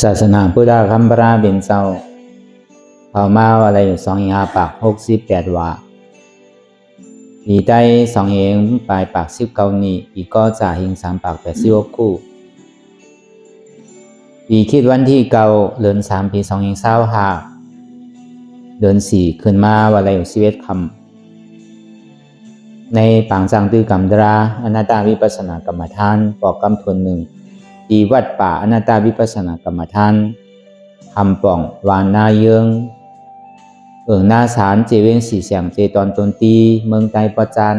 ศาสนาพุทธคัมภราเป็นเจ้าเขามาอะไร258ว่าปีได้2เองปลายปาก19นี้ปีก็จะหิง3ปาก86คู่ปีคิดวันที่เก่าเดือน3ปี2เอง25เดือน4ขึ้นมาว่าอะไร11คำในปางสังตือกรรมดราอนัตตาวิปัสสนากรรมฐานปอกกำทวนหนึ่งที่วัดป่าอนัตตาวิปัสสนากรรมฐานคำป่องวานนาเยืองหน้าสารเจเวงสีเสียงเจตอนตนตีเมืองไต้ประจาน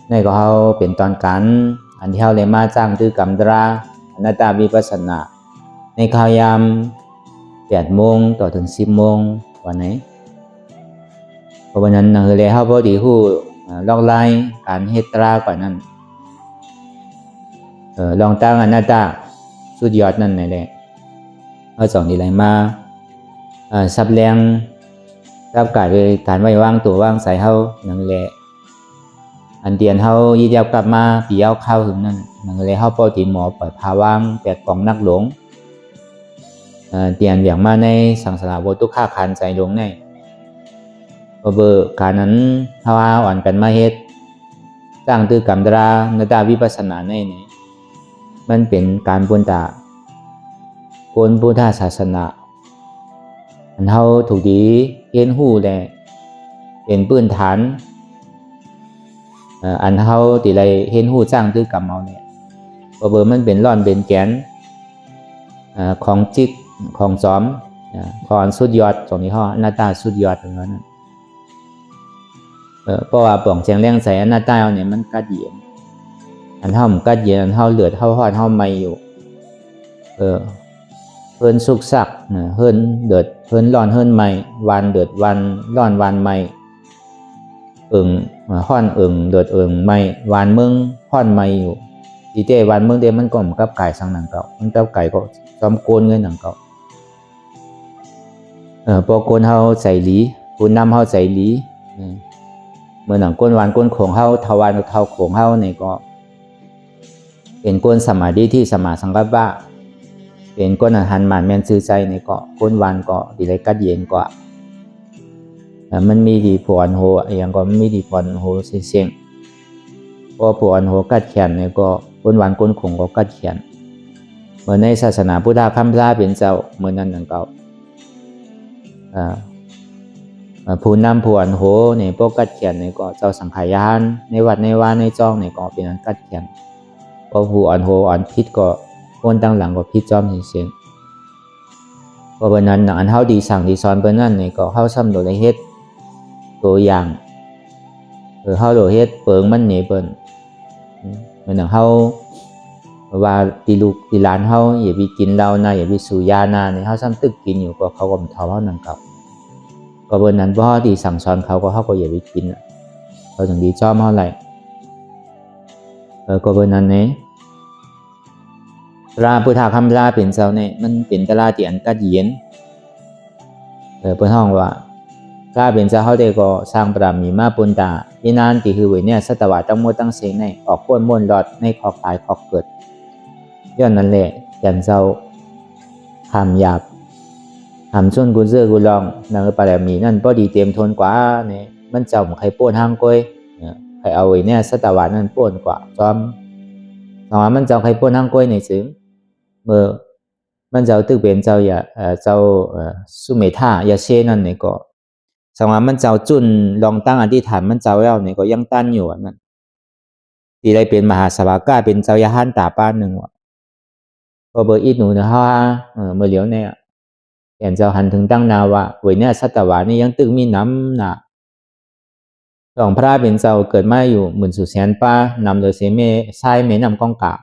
ในก็เขาเป็นตอนกันอันที่เขาเลยมาจ้างตือกรรมดราอนัตตาวิปัสสนาในข่าวยาม8 โมงต่อถึง10 โมงวันไหนเพราะวันนั้นเลยเขาพอดีหู้ลอกไล่การเฮตราก่อนนั้นลองตั้งอนัตตาสุดยอดนั่นแหละเอาสองดีไรมาซับแรงรับการโดยการไว้วางตัววางใส่เขานั่นแหละอันเดียนเขายีเดียวกลับมาปีเอาเข้าถึงนั่นเลยเขาปกติหมอปล่อยพาวางแปดกล่องนักหลงเตียนอย่างมาในสังสารวัตถุฆ่าคันใจหลงในเบอร์การนั้นเขาอ่อนกันมาเฮ็ดสร้างตือกรรมดราในตาวิปัสสนาในมันเป็นการบุญตาโกนพุทธศาสนาอันเขาถูกดีเห็นหูแลเป็นพื้นฐานอันเขาตีไรเห็นหูสร้างตือกรรมเอาเนี่ยเบอร์มันเป็นร่อนเป็นแกนของจิกของซ้อมของสุดยอดตรงนี้เขาหน้าตาสุดยอดตรงนั้นเพราะว่าป่องแจงแรงใส่หน้าตาเอาเนี่ยมันกัดเย็นอันเท่ามันกัดเย็นอันเท่าเลือดเท่าหอดเท่าไม่อยู่เพิ่นสุกสักเพิ่นเดือดเพิ่นร้อนเพิ่นไม่วันเดือดวันร้อนวันไม่ห้อนเดือดไม่วันเมืองห้อนไม่อยู่ดีเจวันเมืองเดมันก็มันกับไก่สังหนังเก่ามันกับไก่ก็จอมโกนเงินหนังเก่าพอโกนเฮาใส่หลีคุณนำเฮาใส่หลีเมื่อหนังก้นวานก้นโขงเฮาทวารเท่าโขงเฮาเนี่ยก็เป็นก้นสมาธิที่สมาสังกัปปะเป็นก้นอาหารหมันแมนซื้อใจในเกาะก้นวานเกาะดีไรกัดเย็นกว่ามันมีดีผวนโหอย่างก็ไม่มีดีผวนโหเสียงพอผวนโหกัดแขนเนี่ยก็ก้นวานก้นโขงก็กัดแขนเมื่อในศาสนาพุทธคัมภีร์เป็นเจ้าเมื่อนั้นหนังเก่าผู้นำผวนโหเนี่ยพวกกัดแขนเนี่ยก็เจ้าสังขายานในวัดในวาในจ้องเนี่ยก็เป็นอันกัดแขนพอผู้อ่อนโหอ่อนพิษก็คนตั้งหลังก็พิษจอมเสียงเพราะวันนั้นอันเฮาดีสั่งดีสอนเพิ่นนั่นเนี่ยก็เฮาซ้ำโดยเฮ็ดตัวอย่างเฮาโดยเฮ็ดเปิงมันนี่เปิ้นเหมือนเฮาว่าตีลูกตีหลานเฮาอย่าไปกินเหล้านะอย่าไปสูบยานะเนี่ยเฮาซ้ำตึกกินอยู่ก็เขาก็บ่ทอเฮานั่นกับก็เบิ่นนั้นบ่ดีสั่งสอนเขาก็อย่าไปกินเขาถึงดีจอมเฮาไหลก็เบิ่นนั้นเนี่ยตราพุทธคัมภีร์เป็นเจ้าเนี่ยมันเป็นตราที่อันกัดเย็นเพิ่นฮ้องว่าถ้าเป็นเจ้าเขาได้ก็สร้างปรามีมาปุณตาที่นานที่คือเวเนี่ยสัตวะตั้งหมดตั้งเสียงในออกพ้นม่วนหลอดในขอบตายขอบเกิดย้อนนั่นแหละยันเจ้าคำหยาบคำชนกุเซอร์กุลองนางปรามีนั่นพอดีเตรียมทนกว่าเนี่ยมันเจ้าใครป้นห้างก้อยใครเอาไว้เนี่ยสัตวะนั่นป้นกว่าจอมสองมันเจ้าใครป้นห้างก้อยในซึ้งเมื่อมันเจ้าตึกเป็นเจ้าอย่าเจ้าสุเมธาอย่าเช่นั่นเนี่ยก็สมัยมันเจ้าจุนลองตั้งอธิษฐานมันเจ้าแล้วเนี่ยก็ยังตั้นอยู่นั่นที่ได้เป็นมหาสวากาเป็นเจ้ายาหันตาป้านหนึ่งว่ะพอเบอร์อีหนูเนี่ยว่าเมื่อเหลียวเนี่ยเห็นเจ้าหันถึงตั้งนาว่าเว้ยเนี่ยสัตวะนี่ยังตึกมีน้ำหนาสองพระเป็นเจ้าเกิดมาอยู่หมื่นสุแสนป้านำเลยเสเมทรายเมนำกองกา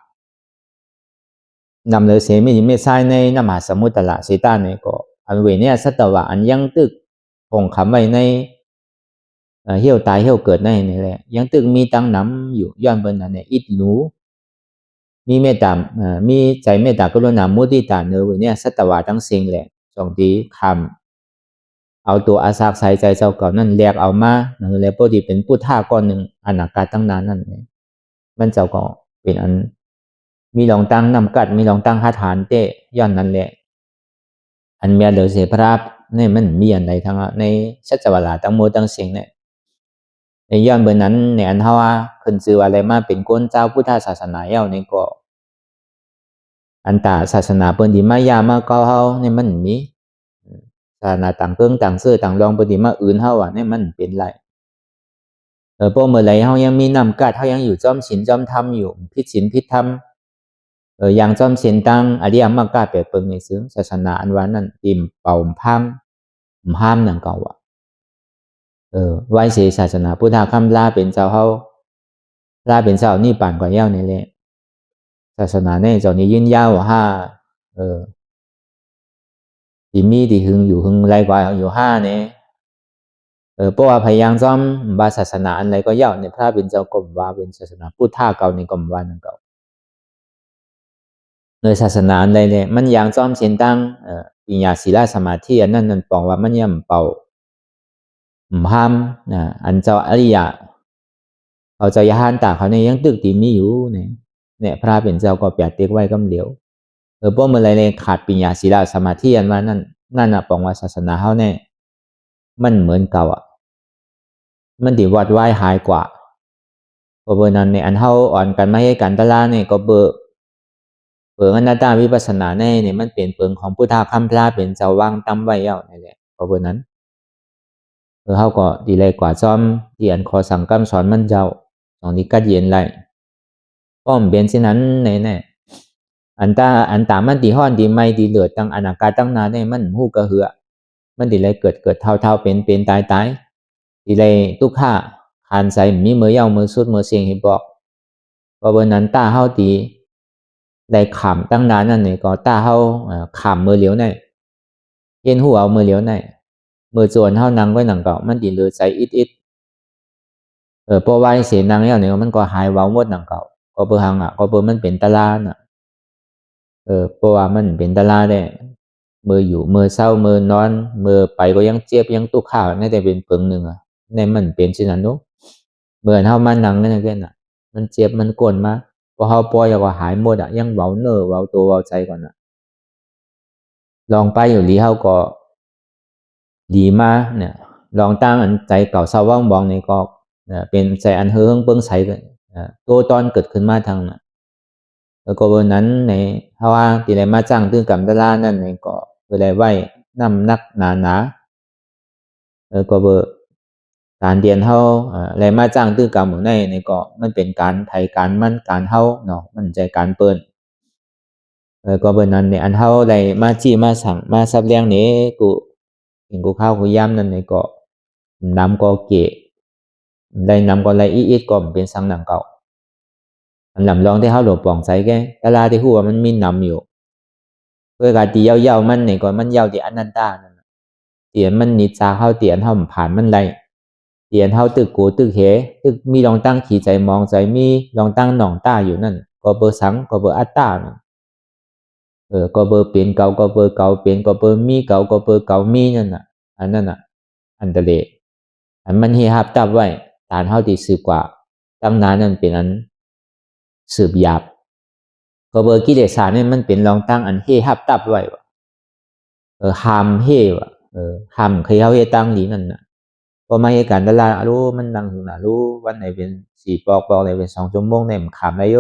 นำเลยเสเมเมทรายในน้ำมหาสมุทรละเสตาเนี่ยก็อันเว้ยเนี่ยสัตวะอันยังตึกคงคำไว้ในเหี่ยวตายเหี่ยวเกิดในนี่แหละยังตึกมีตั้งน้ำอยู่ย้อนเบิ่นนั่นเนี่ยอิดหนูมีเมตตามีใจเมตตากรุณามุทิตาเนอเนี่ยสัตวะทั้งสิ่งแหละสองทีคำเอาตัวอาสาใส่ใจเจ้าเก่านั่นแลกเอามานั่นแหละพอดีเป็นพุทธะก้อนหนึ่งอนาคตตั้งนานนั่นเองมันเจ้าก็เป็นอัน มีหลงตั้งนำกัดมีหลงตั้งหาฐานเตย้อนนั่นแหละอันเมียเดือเสพราบเนี่ยมันมีอันใดทั้งในชัจวลาตั้งโมตั้งเสียงเนี่ยในย้อนเบอร์นั้นในอันเฮาว่าขึ้นชื่ออะไรมาเป็นก้นเจ้าพุทธศาสนาเย้าในก็อันตาศาสนาเปิ้นดีมายามาเก่าเฮาเนี่ยมันมีศาสนาต่างเพิ่งต่างซื้อต่างรองเปิ้นดีมาอื่นเฮาเนี่ยมันเป็นไรพวกเมื่อไรเฮายังมีนำกัดเฮายังอยู่จอมศีลจอมธรรมอยู่ผิดศีลผิดธรรมอย่างจอมศีลตั้งอริยมรรคเปรียบเปิงในซึ่งศาสนาอันว่านั้นติมเป่าห้ามนั่นเก่าอ่ะไว้เสียศาสนาพุทธคำลาเป็นเจ้าเฮาลาเป็นเจ้านี่ป่านกว่าเย้านี่แหละศาสนาเนี่ยเจ้านี้ยืนยาวห้าที่มีที่หึงอยู่หึงไรกว่าอยู่ห้าเนี่ยเพราะว่าพยายามซ้อมบาศาสนาอันไรก็เย้าในพระเป็นเจ้ากรมว่าเป็นศาสนาพุทธเก่าในกรมว่านั่นเก่าในศาสนาอันไรเนี่ยมันอย่างซ้อมเสียนตั้งปัญญาศีลสมาธิอันนั้นปองว่ามันย่ำเป่าห้ามอันเจ้าอริยะเขาเจ้ายานตาเขาเนี่ยยังตึกตีมีอยู่เนี่ยพระเป็นเจ้าก็เปียกเตียกไว้กำเหลียวเพราะเมื่อไรเนี่ยขาดปัญญาศีลสมาธิอันว่านั่นปองว่าศาสนาเขาเนี่ยมันเหมือนเก่ามันดีวัดไหวหายกว่าเพราะนั้นเนี่ยอันเขาอ่อนกันไม่ให้กันตะลาเนี่ยก็เปิงอนัตตาวิปัสสนาเนี่ยมันเปลี่ยนเปิงของพุทธะคำพระเป็นเจ้าวางตั้มไว้เย้านี่แหละเพราะนั้นเขาก็ดีเลยกว่าซ้อมที่อันขอสั่งกำสอนมันเจ้าตรงนี้กัดเย็นไรป้อมเปลี่ยนเช่นนั้นเนี่ยอันตามันดีห้อนดีไม่ดีเหลือตั้งอนาคาตั้งนานเนี่ยมันหูกระเหือมันดีเลยเกิดเท่าเป็นตายดีเลยทุกข้าคานใส่มีมือเย้ามือสุดมือเสียงให้บอกเพราะนั้นตาเฮาดีได้ขำตั้งนานนั่นเนี่ยก็ตาเฮาขำมือเหลียวเนี่ยเย็นหัวเอามือเหลียวเนี่ยมือจวนเฮานั่งไว้หนังเก่ามันดีเลยใจอิดเพราะว่าเสียนางเนี่ยมันก็หายเว้าหมดหนังเก่าก็เบอร์หังก็เบอร์มันเป็นตะลาน่ะเพราะว่ามันเป็นตะลาได้มืออยู่มือเศร้ามือนอนมือไปก็ยังเจ็บยังตุกข้าวในแต่เป็นเปิงหนึ่งในมันเป็นสินั้นเนาะเมื่อเฮามันนั่งนั่นแค่น่ะมันเจ็บมันกวนมาพอเฮาปล่อยก็หายหมดยังเว้าเน้อเว้าตัวเว้าใจก่อนลองไปอยู่ลีเฮาก็ดีมาเนี่ยลองตั้งอันใจเก่าเศร้าว่างบองในก็เป็นใจอันเฮืองเปิ้งใสกันตัวตอนเกิดขึ้นมาทางแล้วก็วันนั้นในเพราะว่าที่ได้มาจ้างตื้อกำตลานั่นในก็เลยไหวนำนักหนาก็เบอร์การเรียนเฮาอะไรมาจ้างตื้อกำหมู่ในก็มันเป็นการไทยการมั่นการเฮาเนาะมันใจการเปิ้นก็เบอร์นั้นในอันเฮาได้มาจี้มาสั่งมาซับเลี้ยงนี้กูเห็นกูข้าวกูย่ำนั่นในก็นำก็เกะได้นำก็ไรอีดก็เป็นสังหนังเก่าอันลำลองที่เขาหลบปล่องใสแกตลาที่หัวมันมีนำอยู่เพื่อการตีเย้ามันในก่อนมันเย้าที่อนันตานั่นเตียนมันนิจาเข้าเตียนเข้าผ่านมันไรเตียนเข้าตึกกูตึกเหตึกมีลองตั้งขี่ใจมองใจมีลองตั้งหน่องตาอยู่นั่นก็เบอร์สังก็เบอร์อัตตาก็เบอร์เปลี่ยนเก่าก็เบอร์เก่าเปลี่ยนก็เบอร์มีเก่าก็เบอร์เก่ามีนั่นอันนั้นอันเดเลอันมันเฮียฮับตับไว้ฐานเฮาที่สืบกว่าตั้งนานนั่นเป็นอันสืบหยาบก็เบอร์กิเลสเนี่ยมันเป็นรองตั้งอันเฮฮับตับไว้หามเฮวหามเคยเฮตั้งหลีนั่นพอมาเหตุการณ์ตลาดรู้มันดังถึงน่ะรู้วันไหนเป็น4 ปอกไหนเป็น2 ชั่วโมงเนี่ยมันขามได้โย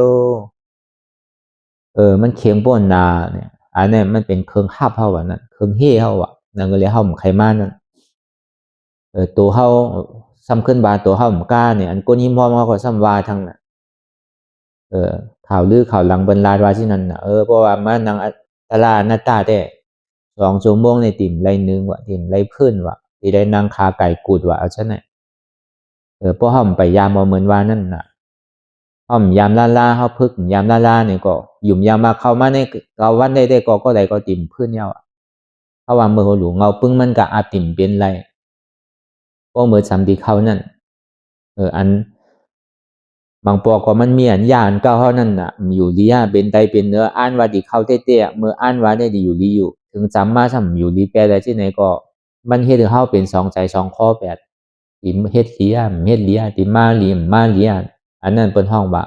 มันเคียงป้นนาเนี่ยอันนี้มันเป็นเครื่องฮับเฮาว่านั่นเครื่องเฮเฮานั่นก็เลยเฮาไขมันนั่นตัวเฮาซ้ำขึ้นบาตัวเฮาหมกล้าเนี่ยอันก้นหิมพอมเขาก็ซ้ำวาทั้งน่ะข่าวลือข่าวหลังบรรลาดว่าที่นั่นเพราะว่ามันนางตลาดหน้าตาได้2 ชั่วโมงในติ่มไรนึงว่ะติ่มไรพื้นว่ะที่ได้นางคาไก่กูดว่ะเอาซะไหนเพราะห้อมไปยามเหมือนว่านั่นน่ะห้อมยามล่าเฮาพึกยามล่าเนี่ยก็หยุ่มยามมาเข้ามาในเกาวันได้ก็ได้ก็ติ่มพื้นเยาเพราะว่าเมื่อหลวงเงาปึ้งมันก็อาติ่มเป็นไรเพราะเมื่อสำดีเข้านั่นอันบางปอกก็มันมีอันยานเก้าเท่านั้นน่ะอยู่ดีเป็นไตเป็นเนื้ออ่านว่าดีเข้าเตี้ยเมื่ออ่านว่าได้ดีอยู่ดีอยู่ถึงจำมาซ้ำอยู่ดีแปลได้ที่ไหนก็มันเฮ็ดให้เฮาเป็น2 ใจ 2 ข้อแปดติเฮ็ดเลียติมาเลียมอันนั้นเปิ้นห้องว่า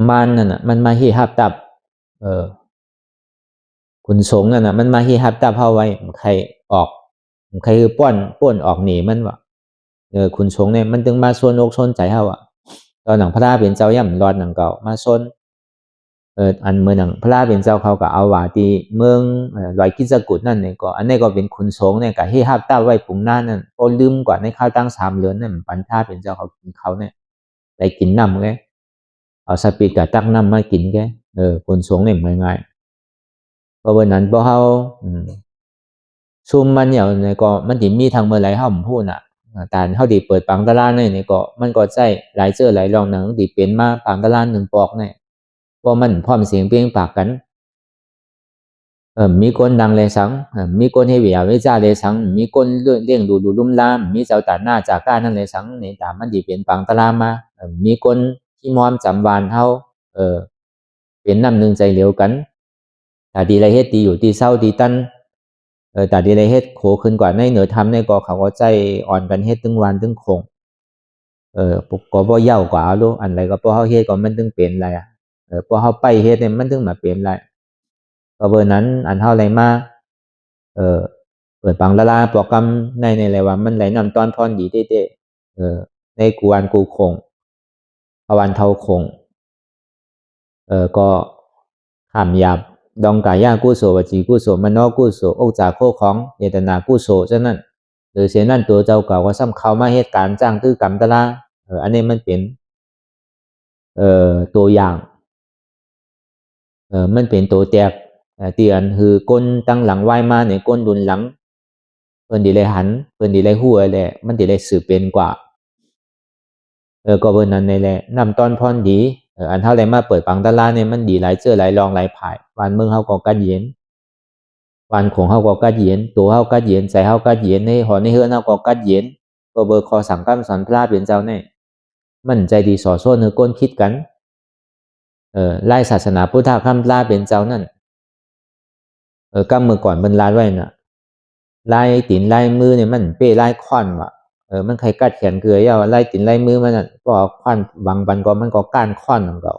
มันนั่นน่ะมันมาฮีฮับตับขุนสงฆ์นั่นน่ะมันมาฮีฮับตับเฮาไว้ใครออกใครคือป้วนออกหนีมันวะขุนสงฆ์เนี่ยมันถึงมาส่วนอกส่วนใจเฮาอ่ะตอนหนังพระราเป็นเจ้าย่ำรอดหนังเก่ามาส่วนอันเมื่อหนังพระราเป็นเจ้าเขาก็เอาว่าที่เมืองลอยกิจกุฎนั่นเนี่ยก็อันนี้ก็เป็นขุนสงฆ์เนี่ยก็ฮีฮับตับไว้ปุ่งหน้านั่นก็ลืมกว่าในข้าวตั้ง3 เดือนนั่นปันพระเป็นเจ้าเขากินเขาเนี่ยได้กินน้ำแกเอาสปีดกับตักน้ำมากินแกขุนสงฆ์เนี่ยง่ายๆเพราะวันนั้นพอเฮาซุ่มมันเนี่ยก็มันสิมีทางเมื่อไหร่เฮาพูดน่ะแต่เฮาดิเปิดปังตะลาเนี่ยก็มันก็ใช้หลายเจอหลายรองหนังดิเป็นมาปังตะลา1 ปอกเนี่ยเพราะมันพร้อมเสียงเพลงปากกันมีคนดังเลยสังมีคนให้เวียวิจาเลยสังมีคนเลี้ยงดูลุ่มลามมีเจ้าตัดหน้าจากการนั่นเลยสังนี่ตามมันดิเป็นปังตะลามามีคนที่มอมจำวานเฮาเป็นน้ำหนึ่งใจเหลียวกันแต่ดีไรเฮ็ดดีอยู่ที่เศร้าดีตั้นแต่ดีไรเฮ็ดโขขึ้นกว่าในเหนือทำในก็เขาก็ใจอ่อนกันเฮ็ดตึงวันตึงคงปกก็บ่เย่ากว่าลูกอันไรก็พอเฮาเฮ็ดก็มันตึงเป็นไรพอเฮาไปเฮ็ดเนี่ยมันตึงมาเป็นไรก็เบอร์นั้นอันเฮาไรมาเปิดปังละลาโปรแกรมในอะไรว่ามันไหลนำตอนพรดีเต้ในกูวันกูคงพวันเทาคงก็ขามหยาบดองกายากุโสวจีกุโสมโนกุโสอกจากโคของเยตนากุโสฉะนั้นหรือเสียนั่นตัวเจ้าเก่าก็ซ้ำเข้ามาเหตุการณ์จ้างตื้อกรรมตะลาอันนี้มันเป็นตัวอย่างมันเป็นตัวแตกเตียนคือก้นตั้งหลังไหวมาเนี่ยก้นดุนหลังเพิ่นดีเลยหันเพิ่นดีเลยหัวแหละมันดีเลยสืบเป็นกว่าก็เบอร์นั้นในแหละนำตอนพรดีอันเท่าไรมาเปิดปังตะลาเนี่ยมันดีหลายเจอหลายรองหลายผายวันเมืองเฮาก็กัดเย็นวันของเฮาก็กัดเย็นตัวเฮากัดเย็นใจเฮากัดเย็นในหอในเฮือนเฮาก็กัดเย็นก็เบอร์คอสั่งคำสอนพระเป็นเจ้าเนี่ยมันใจดีสอโซนเฮือก้นคิดกันไล่ศาสนาพุทธคำลาเป็นเจ้านั่นก็เมื่อก่อนมันลาไว้น่ะลายตีนลายมือเนี่ยมันเป้ลายควันว่ะมันใครกัดแขนเกลือยาวลายตีนลายมือมันน่ะก็ควันบางบันก็มันก็ก้านควันของเรา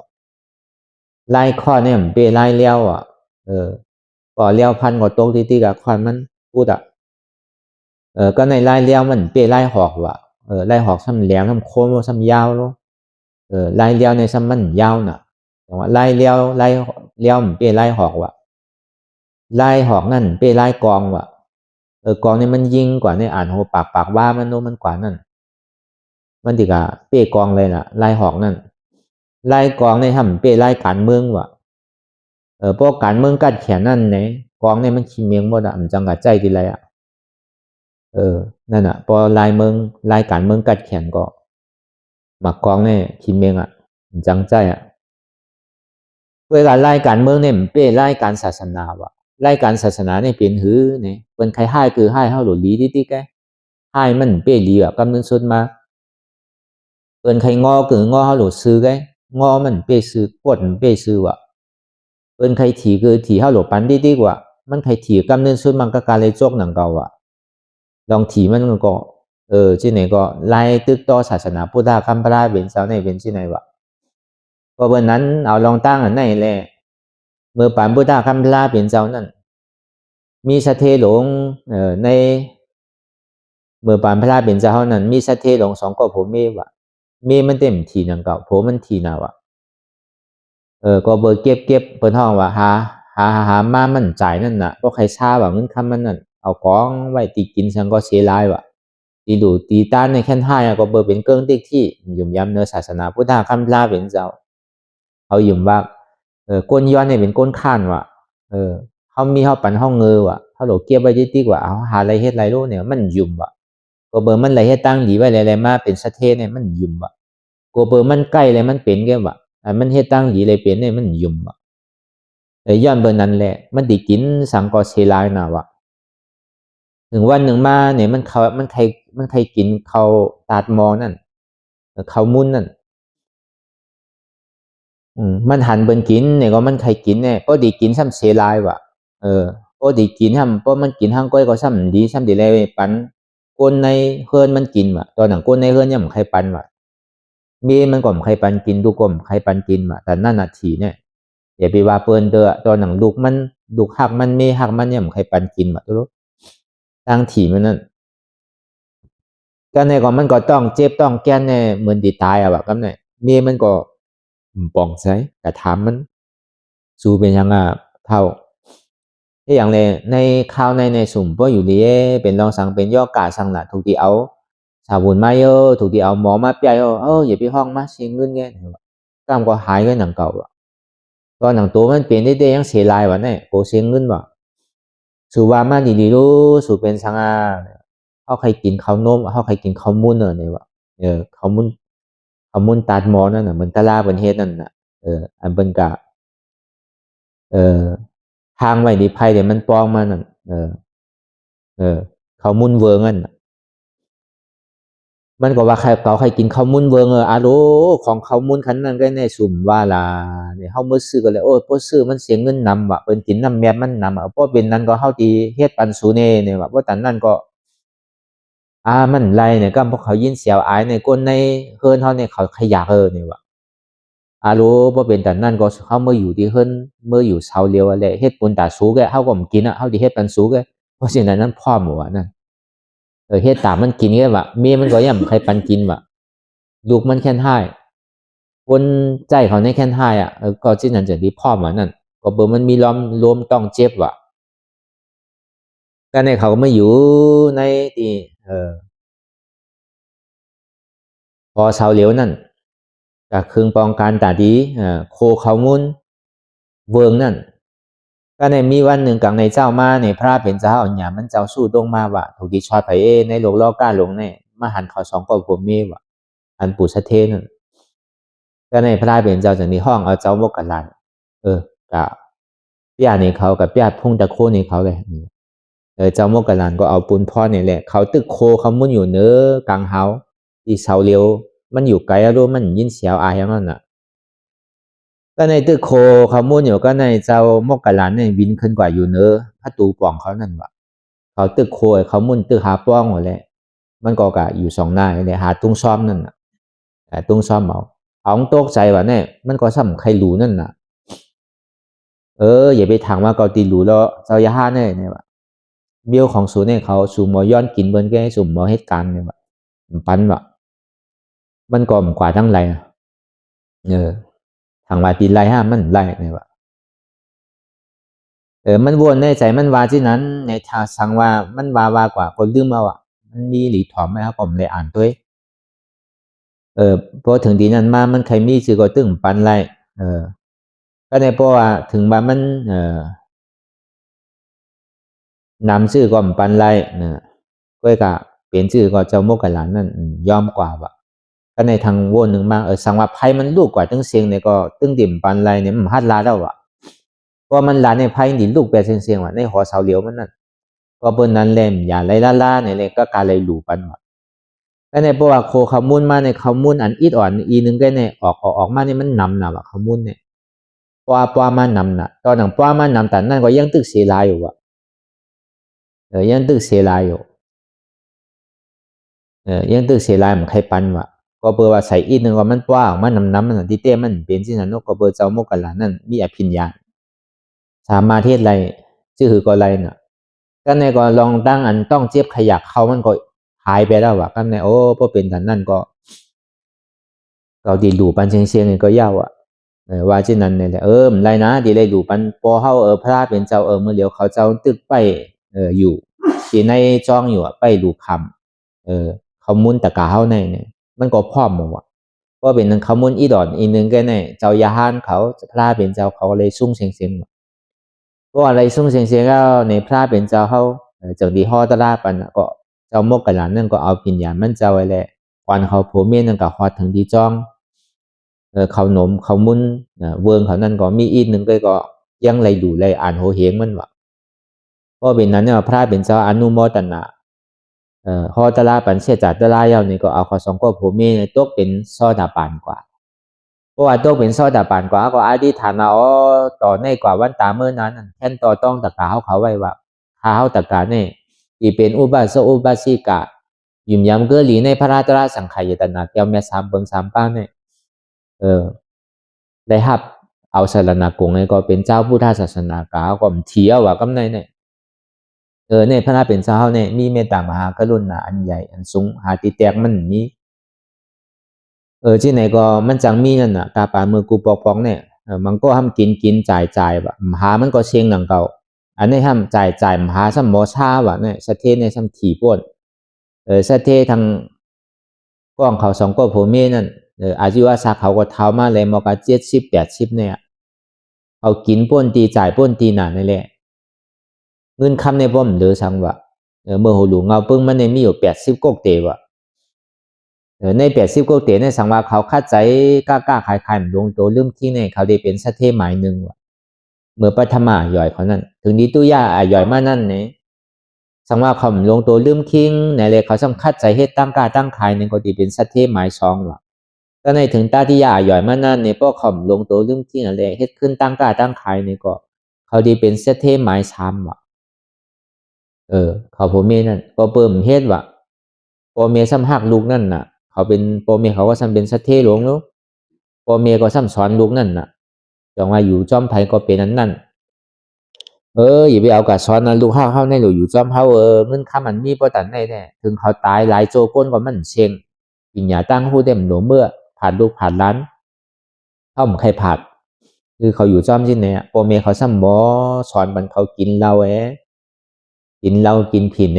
ลายควันเนี่ยมันเป้ลายเลี้ยวอ่ะก็เลี้ยวพันก็ตกที่กับควันมันพูดอ่ะก็ในลายเลี้ยวมันเป้ลายหอกว่ะลายหอกซ้ำแหลมซ้ำโค้งซ้ำยาวเนาะลายเลี้ยวในซ้ำมันยาวน่ะแต่ว่าลายเลี้ยวมันเป้ลายหอกว่ะลายหอกนั่นเป้ลายกองว่ะกองนี่มันยิงกว่าในอ่านโหปากว่ามันโน้มันกว่านั่นมันติกะเป้กองเลยล่ะลายหอกนั่นลายกองในทำเป้ลายการเมืองว่ะพวกการเมืองกัดแขนนั่นไหนกองเนี่ยมันขี้เมียงหมดอ่ะมันจังกัดใจทีไรอ่ะนั่นอ่ะพอลายเมืองลายการเมืองกัดแขนก็หมักกองเนี่ยขี้เมียงอ่ะมันจังใจอ่ะเวลาลายการเมืองเนี่ยมันเป้ลายการศาสนาว่ะรายการศาสนาเนี่ยเปลี่ยนหือเนี่ยเป็นใครให้คือให้เฮาหลุดลีดิแกให้มันเปลี่ยนลีอ่ะกำนึงสุดมาเป็นใครงอคืองอเฮาหลุดซื้อแกงอมันเปลี่ยนซื้อกดมันเปลี่ยนซื้อว่ะเป็นใครถีคือถีเฮาหลุดปันดีกว่ามันใครถีกำนึงสุดมันก็การเลยจกหนังเก่าอ่ะลองถีมันก็ที่ไหนก็ไล่ตึกต่อศาสนาพุทธคัมภะเป็นเจ้าในเป็นที่ไหนวะเพราะวันนั้นเอาลองตั้งอันไหนแหละเมื่อปานพุทธคัมภะเป็นเจ้านั่นมีสะเทหลงในเมื่อปานพระเป็นเจ้านั้นมีสะเทหลง2ก็ผมเมวะเมมันเต็มทีนังเก่าผมมันทีนาวะก็เบอร์เก็บเปิ้นห้องว่าหามามันจ่ายนั่นน่ะก็ใครทราบว่าเงินคำมันนั่นเอาของไว้ตีกินสังก็เสียหลายวะตีดูตีต้านในแค่ห้าก็เบอร์เป็นเกิ้งติ๊กที่ยุ่มย้ำเนื้อศาสนาพุทธคัมภีร์เป็นเจ้าเขายุ่มว่าก้นย้อนเนี่ยเป็นก้นข้านวะเขามีเขาปั่นห้องเงือวะเขาหลกเก็บไว้ดีกว่าเอาหาอะไรเฮ็ดไรรู้เนี่ยมันยุ่มวะก็เบอร์มันไรเฮ็ดตั้งดีไว้อะไรมาเป็นสะเทเนี่ยมันยุ่มวะก็เบอร์มันใกล้เลยมันเป็นแก่วะมันเฮ็ดตั้งดีเลยเป็นเนี่ยมันยุ่มวะย้อนเบอร์นั้นแหละมันดิกินสังกอเชลายน่ะวะถึงวันหนึ่งมาเนี่ยมันใครกินเขาตาดมอนั่นเขามุนนั่นมันหันเบิ่นกินเนี่ยก็มันใครกินเนี่ยก็ดีกินซ้ำเสียลายวะก็ดีกินซ้ำเพราะมันกินห้างก้อยก็ซ้ำดีเลยปันก้นในเฮือนมันกินวะตอนหนังก้นในเฮือนยังใครปันวะ มีมันก็ไม่ใครปันกินดูก็ไม่ใครปันกินมาแต่นั่นนาทีเนี่ยอย่าไปว่าเปิ้นเด้อตัวหนังลูกมันลูกหักมันมีหักมันเนี่ยไม่ใครปันกินมาตัวตั้งถีมันนั่นก็ในก่อนมันก็ต้องเจ็บต้องแก้นเนี่ยเหมือนดีตายอะแบบนั้นเนี่ยมีมันก็ป่องใช้แต่ถามมันสู้เป็นยังไงเท่าที่อย่างในข่าวในสุ่มพวกอยู่ดีเป็นรองสังเป็นย่อกาสังละถูกที่เอาชาวบุญมาเยอะถูกที่เอาหมอมาเปียอย่าไปห้องมาเสียเงินไงกล้ามก็หายก็หนังเก่าก็หนังตัวมันเปลี่ยนได้ยังเสียลายวะเนี่ยโกเสียเงินวะสู่ว่ามาดีๆรู้สู่เป็นสังอาเขาใครกินข้าวนมเขาใครกินข้าวมุ้นเนี่ยวะข้าวมุ้นตัดหมอนั่นน่ะเหมือนตะลาเป็นเฮ็ดนั่นน่ะอันเป็นกะเออทางไว้ดีภัยเดี๋ยวมันปองมานั่นเออข้าวมุ้นเวิร์งันมันก็ว่าใครกินข้าวมุ้นเวิร์งอาโลของข้าวมุ้นขันนั่นก็ในสุ่มว่าลาเนี่ยเฮามือซื้อก็เลยโอ้พอซื้อมันเสียเงินนำว่ะเป็นกินน้ำแม่มันนำเพราะเป็นนั้นก็เฮาตีเฮ็ดปันสูเน่เนี่ยว่ะเพราะแต่นั่นก็มันไรเนี่ยก็พวกเขายินเสียวอายในก้นในเฮิรนเฮาเนี่ยเขาขยะเนี่ยว่ะรู้ว่าเป็นแต่นั่นก็เขาเมื่ออยู่ที่เฮิรนเมื่ออยู่เสาเลียวอะไรเฮ็ดปุนตาสูแกเฮาก็มกินเฮาที่เฮ็ดปันสูแกเพราะฉะนั้นนั้นพ่อหมดนั่นเฮ็ดตามมันกินแกว่ะเมียมันก็ย่ำใครปันกินว่ะลูกมันแค่ให้คนใจเขาในแค่ให้ก็ที่นั่นจะดีพ่อหมดนั่นก็เบอร์มันมีล้อมต้องเจ็บว่ะก็ในเขาก็ไม่อยู่ในที่พอเสาเหลียวนั่นจากเครื่องปองการตาดีโคเขามุนเวิงนั่นก็ในมีวันหนึ่งกลางในเจ้ามาในพระเป็นเจ้าเนี่ยมันเจ้าสู้ตรงมาว่ะถูกดีชอดไปในโลกล้อก้าลงเนี่ยมาหันเขาสองก็ผมมีว่ะอันปุสะเทนั่นก็ในพระเป็นเจ้าจากในห้องเอาเจ้าโมกกันลันกับพี่อาเนี่ยเขากับพี่อาพุ่งตะโคนี่เขาเลยเจ้าโมกกันลันก็เอาปุนพ่อเนี่ยแหละเขาตึกโคเขามุนอยู่เนื้อกลางเฮาที่เสาเลียวมันอยู่ไกลรู้มันยินเสียวอายอย่างนั้นน่ะก็ในตึกโคเขามุ่นอยู่ก็ในเจ้ามกกะลานเนี่ยวินขึ้นกว่าอยู่เนอะถ้าตูป่องเขานั่นวะเขาตึกโคเขามุ่นตึกหาป้องหมดเลยมันก็กะอยู่สองหน้าเลยหาตุ้งซ้อมนั่นน่ะตุ้งซ้อมเอาตกใจวะเนี่ยมันก็ซ้ำใครรู้นั่นน่ะอย่าไปถามว่าเขาตีรู้แล้วเจ้ายาห้าเนี่ยวะเบี้ยวของสูเนี่ยเขาสูหมอย้อนกินเบิ้นแก่สูหมอเหตุการณ์เนี่ยวะปั้นวะมันก็กว่าทั้งไรทางว่าตีไรห้ามันไรเนี่ยวะมันวนในใจมันว่าที่นั้นในทางสังว่ามันว่ากว่าคนลืมเอามันมีหลีถอมไหมครับผมเลยอ่านด้วยพอถึงดีนั้นมามันใครมีสื่อก็ตึงปันไรก็ในเพราะว่าถึงว่ามันนำชื่อก็ปันไรก็กะเปลี่ยนชื่อก็เจ้าโมกขลานนั่นยอมกว่าว่ะก็ในทางวนหนึ่งมาสังว่าไพ่มันลูกกว่าตึงเสียงเนี่ยก็ตึงดิ่มปันไรเนี่ยมันฮัดลาแล้วว่ะเพราะมันลาในไพ่ดินลูกแปลเสียงว่ะในหอเสาเหลียวมันนั่นก็เปิ้นนั้นเล่มอย่าไรล่าเนี่ยเลยก็การไรหลูปันว่ะก็ในเพราะว่าโคขมุนมาในขมุนอันอิดอ่อนอีนึงก็เนี่ยออกมาเนี่ยมันนำน่ะว่ะขมุนเนี่ยป้ามานำน่ะตอนหนังป้ามานำแต่นั่นก็ยังตึกเสียลายอยู่ว่ะยังตึกเสียลายอยู่ยังตึกเสียลายมันใครปันว่ะก็เบอร์ว่าใส่อีนึงว่ามันป้าออกมานำมันที่เต้มันเป็นที่นั่นนกก็เบอร์เจ้าโมกกันหลานนั่นมีอภิญญาสามมาเทศไรชื่อคือก็ไรน่ะก็ในก็ลองตั้งอันต้องเจ็บขยักเขามันก็หายไปแล้วว่ะก็ในพอเป็นแต่นั่นก็เราดีหลูปันเชียงก็ยาวว่าเช่นนั้นเนี่ยแหละมันไรนะดีเลยหลูปันพอเขาพระเป็นเจ้าเมื่อเดียวเขาเจ้าตึกไปอยู่ที่ในจ้องอยู่ไปหลูคำเขามุนตะกาเขาในเนี่ยมันก็พร้อมหมดว่ะเพราะเป็นนั้นเขามุนอีดอนอีนึงก็เนี่ยเจ้ายาฮานเขาพระเป็นเจ้าเขาเลยซุ่งเสียงเพราะอะไรซุ่งเสียงก็ในพระเป็นเจ้าเขาจากดีห่อตะลาปันก็เจ้าโมกกันหลานนั่นก็เอาปิญญามันเจ้าไว้แหละวันเขาโผเมียนนั่นก็ฮอดถึงดีจ้องเขาหนมเขามุนเวิงเขานั่นก็มีอีกหนึ่งก็ยังไรดูไรอ่านโหเหงมันวะเพราะเป็นนั้นเนี่ยพระเป็นเจ้าอนุโมทนาฮอตะลาปันเสียจัดตะลายาวนี่ก็เอาข้อสองก็ผมมีตกเป็นซอดาปานกว่าเพราะว่าตกเป็นซอดาปานกว่าก็อธิษฐานต่อในกว่าวันตาเมื่อนั้นแค่นต่อต้องตะกาเขาไว้ว่าข้าเขาตะกาเนี่ยที่เป็นอุบาสกอุบาสิกะ ยิมยำเกลีในพระราตราสังขายตนาเกียวแม่สามเบิงสามป้าเนี่ยได้ฮับเอาสารณกงเนี่ยก็เป็นเจ้าพุทธศาสนากาก็มเที่ยวว่ากำในเนี่ยเนี่ยพระนาเป็นเจ้าเนี่ยมีเมตตามหากรุณาอันใหญ่อันสูงหาติแตกมันมีที่ไหนก็มันจังมีนั่นน่ะกาปามือกูปอกๆเนี่ยมันก็ห้ามกินจ่ายแบบหามันก็เชียงหนังเก่าอันนี้ห้ามจ่ายหาซ้ำหมอชาว่ะเนี่ยสะเทเนี่ยซ้ำถี่ป้วนสะเททางกล้องเขาสองก็ผมเมนั่นอาชีวะสักเขาก็เท้ามาเลยมอกา70-80เนี่ยเอากินป้วนตีจ่ายป้วนตีหนานี่แหละเงินคำในป้อมเดือสังวะเมื่อหูหลูเงาปึ้งมันในมีอยู่80กกเตวะใน80กกเตในสังวะเขาคาดใจกล้าขายดวงโตลืมที่เนี่ยเขาได้เป็นสะเทหมายหนึ่งวะเมื่อปัทมาหย่อยเขานั่นถึงดีตู้ย่าหย่อยมานั่นเนี่ยสังว่าเขาลงตัวลืมคิงในเลยเขาสำคัญใจเฮ็ดตั้งกาตั้งขายในก็ดีเป็นสัตเทหมายสองว่ะก็ในถึงตาที่ยาหย่อยมานั่นเนี่ยพวกเขาลงตัวลืมคิงอะไรเฮ็ดขึ้นตั้งกาตั้งขายในก็เขาดีเป็นสัตเทหมายสามว่ะเขาพ่อเมนั่นก็เปิ่มเฮ็ดว่ะพ่อเมซ้ำหักลูกนั่นน่ะเขาเป็นพ่อเมเขาก็ซ้ำเป็นสัตเทหลวงแล้วพ่อเมก็ซ้ำสอนลูกนั่นน่ะจองว่าอยู่จอมไผก็เป็นนั่นอย่าไปเอากะซ้อนนะลูกเข้าในหลูอยู่จอมเขาเงินคำมันมีประตันในแน่ถึงเขาตายหลายโจก้นก็มันเชงปิญญาตั้งหูเต็มหนูเมื่อผ่านลูกผ่านล้านเข้ามันใครผ่านคือเขาอยู่จอมที่เนี่ยโปเมเขาซ้ำหมอสอนมันเขากินเหล้ากินเหล้ากินผิน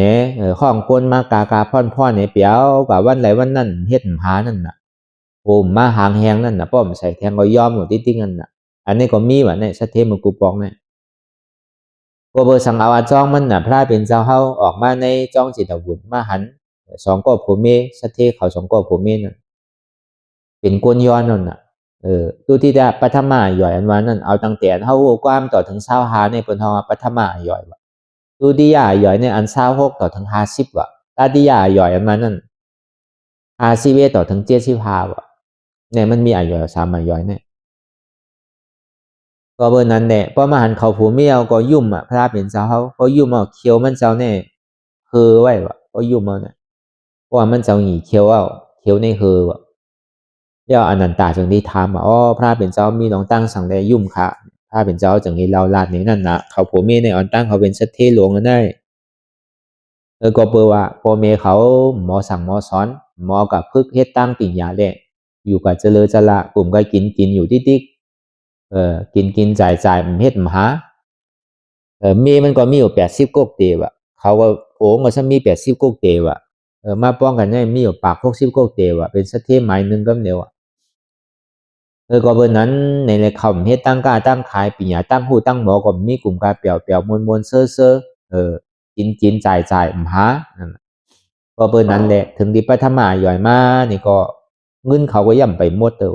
ข้องก้นมากาพ่อนเนี่ยเปียวกับวันไหนวันนั่นเฮ็ดหานั่นน่ะโอ้มาหางแหงนั่นน่ะป้อมใส่แทงก็ยอมหมดติ๊งนั่นน่ะอันนี้ก็มีว่ะเนี่ยสะเทมันกูปองเนี่ยก็เบอร์สังเอาจ้องมันน่ะพระเป็นเจ้าเฮาออกมาในจ้องจิตบุญมาหันสองก็ผมเมสะเทเขาสองก็ผมเมนั่นเป็นกวนย้อนนั่นน่ะดูที่จะปัทมาหย่อยอันว่านั่นเอาตั้งแต่เฮาความต่อถึงเศร้าหาในปนทองปัทมาหย่อยว่ะดูดิยาหย่อยในอันเศร้าหกต่อถึง50ว่ะตาดิยาหย่อยอันมานั่น50ต่อถึง75ว่ะเนี่ยมันมีอ่ย่อยสามย่อยเนี่ยก็เบอร์นั้นแหละเพราะมาหันเขาผัวเมียก็ยุ่มพระเป็นเจ้าเขาก็ยุ่มเอาเคียวมันเจ้าเนี่ยคือไว้วะก็ยุ่มเอาเนี่ยเพราะว่ามันเจ้าหนีเคียวเอาเคียวในคือวะเดี๋ยวอนันตาจึงได้ถามว่าพระเป็นเจ้ามีน้องตั้งสั่งได้ยุ่มค่ะพระเป็นเจ้าจึงได้เล่าลาดนี้นั่นนะเขาผัวเมียในอันตั้งเขาเป็นสัตเทหลวงกันได้ก็เปิดว่าพ่อเมียเขาหมอสั่งหมอสอนหมอกับพึกเฮ็ดตั้งปิ่ญญาแหละอยู่กับเจริญจละกลุ่มก็กินอยู่ติ๊กกินจ่ายมันเฮ็ดมหามีมันก็มีอยู่80กกเตวะเขาก็โอ้ก็ซะมี80กกเตวะมาป้องกันได้มีอยู่ปาก60กกเตวะเป็นสะเทหมายนึงก็เดียวก็เบิ่นนั้นในเลยเขาเฮ็ดตั้งกาตั้งขายปิญญาตั้งหูตั้งหมอก็มีกลุ่มกาเปียวมวนๆเซ่อกินจ่ายมหานั่นก็เบิ่นนั้นแหละถึงดิปฐมาย่อยมานี่ก็เงินเขาก็ย่ำไปหมดเด้อ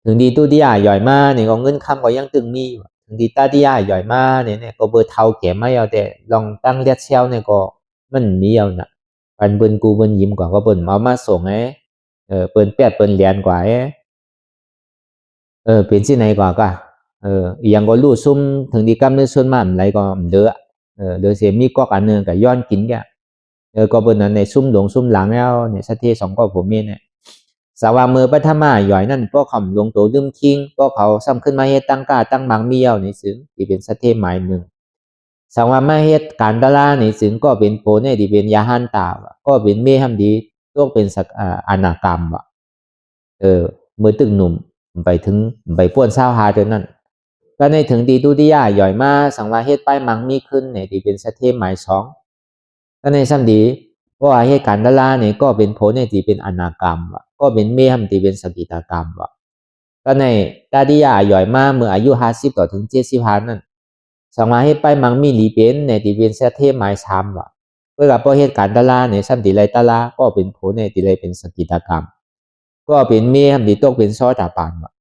ถึงดีตู้ที่ย่อยมาเนี่ยก็เงินคำก็ยังตึงมีถึงดีตาที่ย่อยมาเนี่ยก็เบอร์เท่าแก่ไม่เอาแต่ลองตั้งเลียดเชลเนี่ยก็มันมีเอาน่ะปันเบิ้นกูเบิ้นยิ้มกว่าก็เบิ้นเอามาส่งเปิ้นแปดเปิ้นเหรียญกว่าเป็นที่ไหนกว่าก็อย่างก็รู้ซุ่มถึงดีกำเนิดส่วนมันอะไรก็เด้อเด้อเสียมีก็อันนึงก็ย้อนกินแกก็เบิ้นนั้นในซุ่มหลงซุ่มหลังแล้วเนี่ยสัตเทสองก็ผมมีเนี่ยสาวามือปัทมาหย่อยนั่นพวกเขาลงตัวลืมคิงพวกเขาซ้ำขึ้นมาเฮ็ดตั้งกาตั้งบางเมียวในซึ่งที่เป็นสเทหมายหนึ่งสาวามาเฮ็ดการตลาในซึ่งก็เป็นโพในที่เป็นยาหันตาวะก็เป็นเมหัมดีตัวเป็นสักอานากรรมวะมือตึงหนุ่มไปถึงไปป้วนเศร้าหาจนนั้นก็ในถึงดีตุติยาหย่อยมาสังวาเฮ็ดป้ายมังมีขึ้นในที่เป็นสเทหมายสองก็ในซ้ำดีเพราะว่าเหตุการณ์ดาราเนี่ยก็เป็นโพในที่เป็นอนากรรมวะก็เป็นเมหัมที่เป็นสกิตากรรมวะก็ในตาดิยาหย่อยมาเมื่ออายุ50ต่อถึง75นั่นสามารถให้ไปมังมีหลีเป็นในที่เป็นเสเทหมายซ้ำวะเพื่อกับเพราะเหตุการณ์ดาราเนี่ยซ้ำที่ไรดาราก็เป็นโพในที่ไรเป็นสกิตากรรมก็เป็นเมหัมที่ตกเป็นซ้อตาปานวะ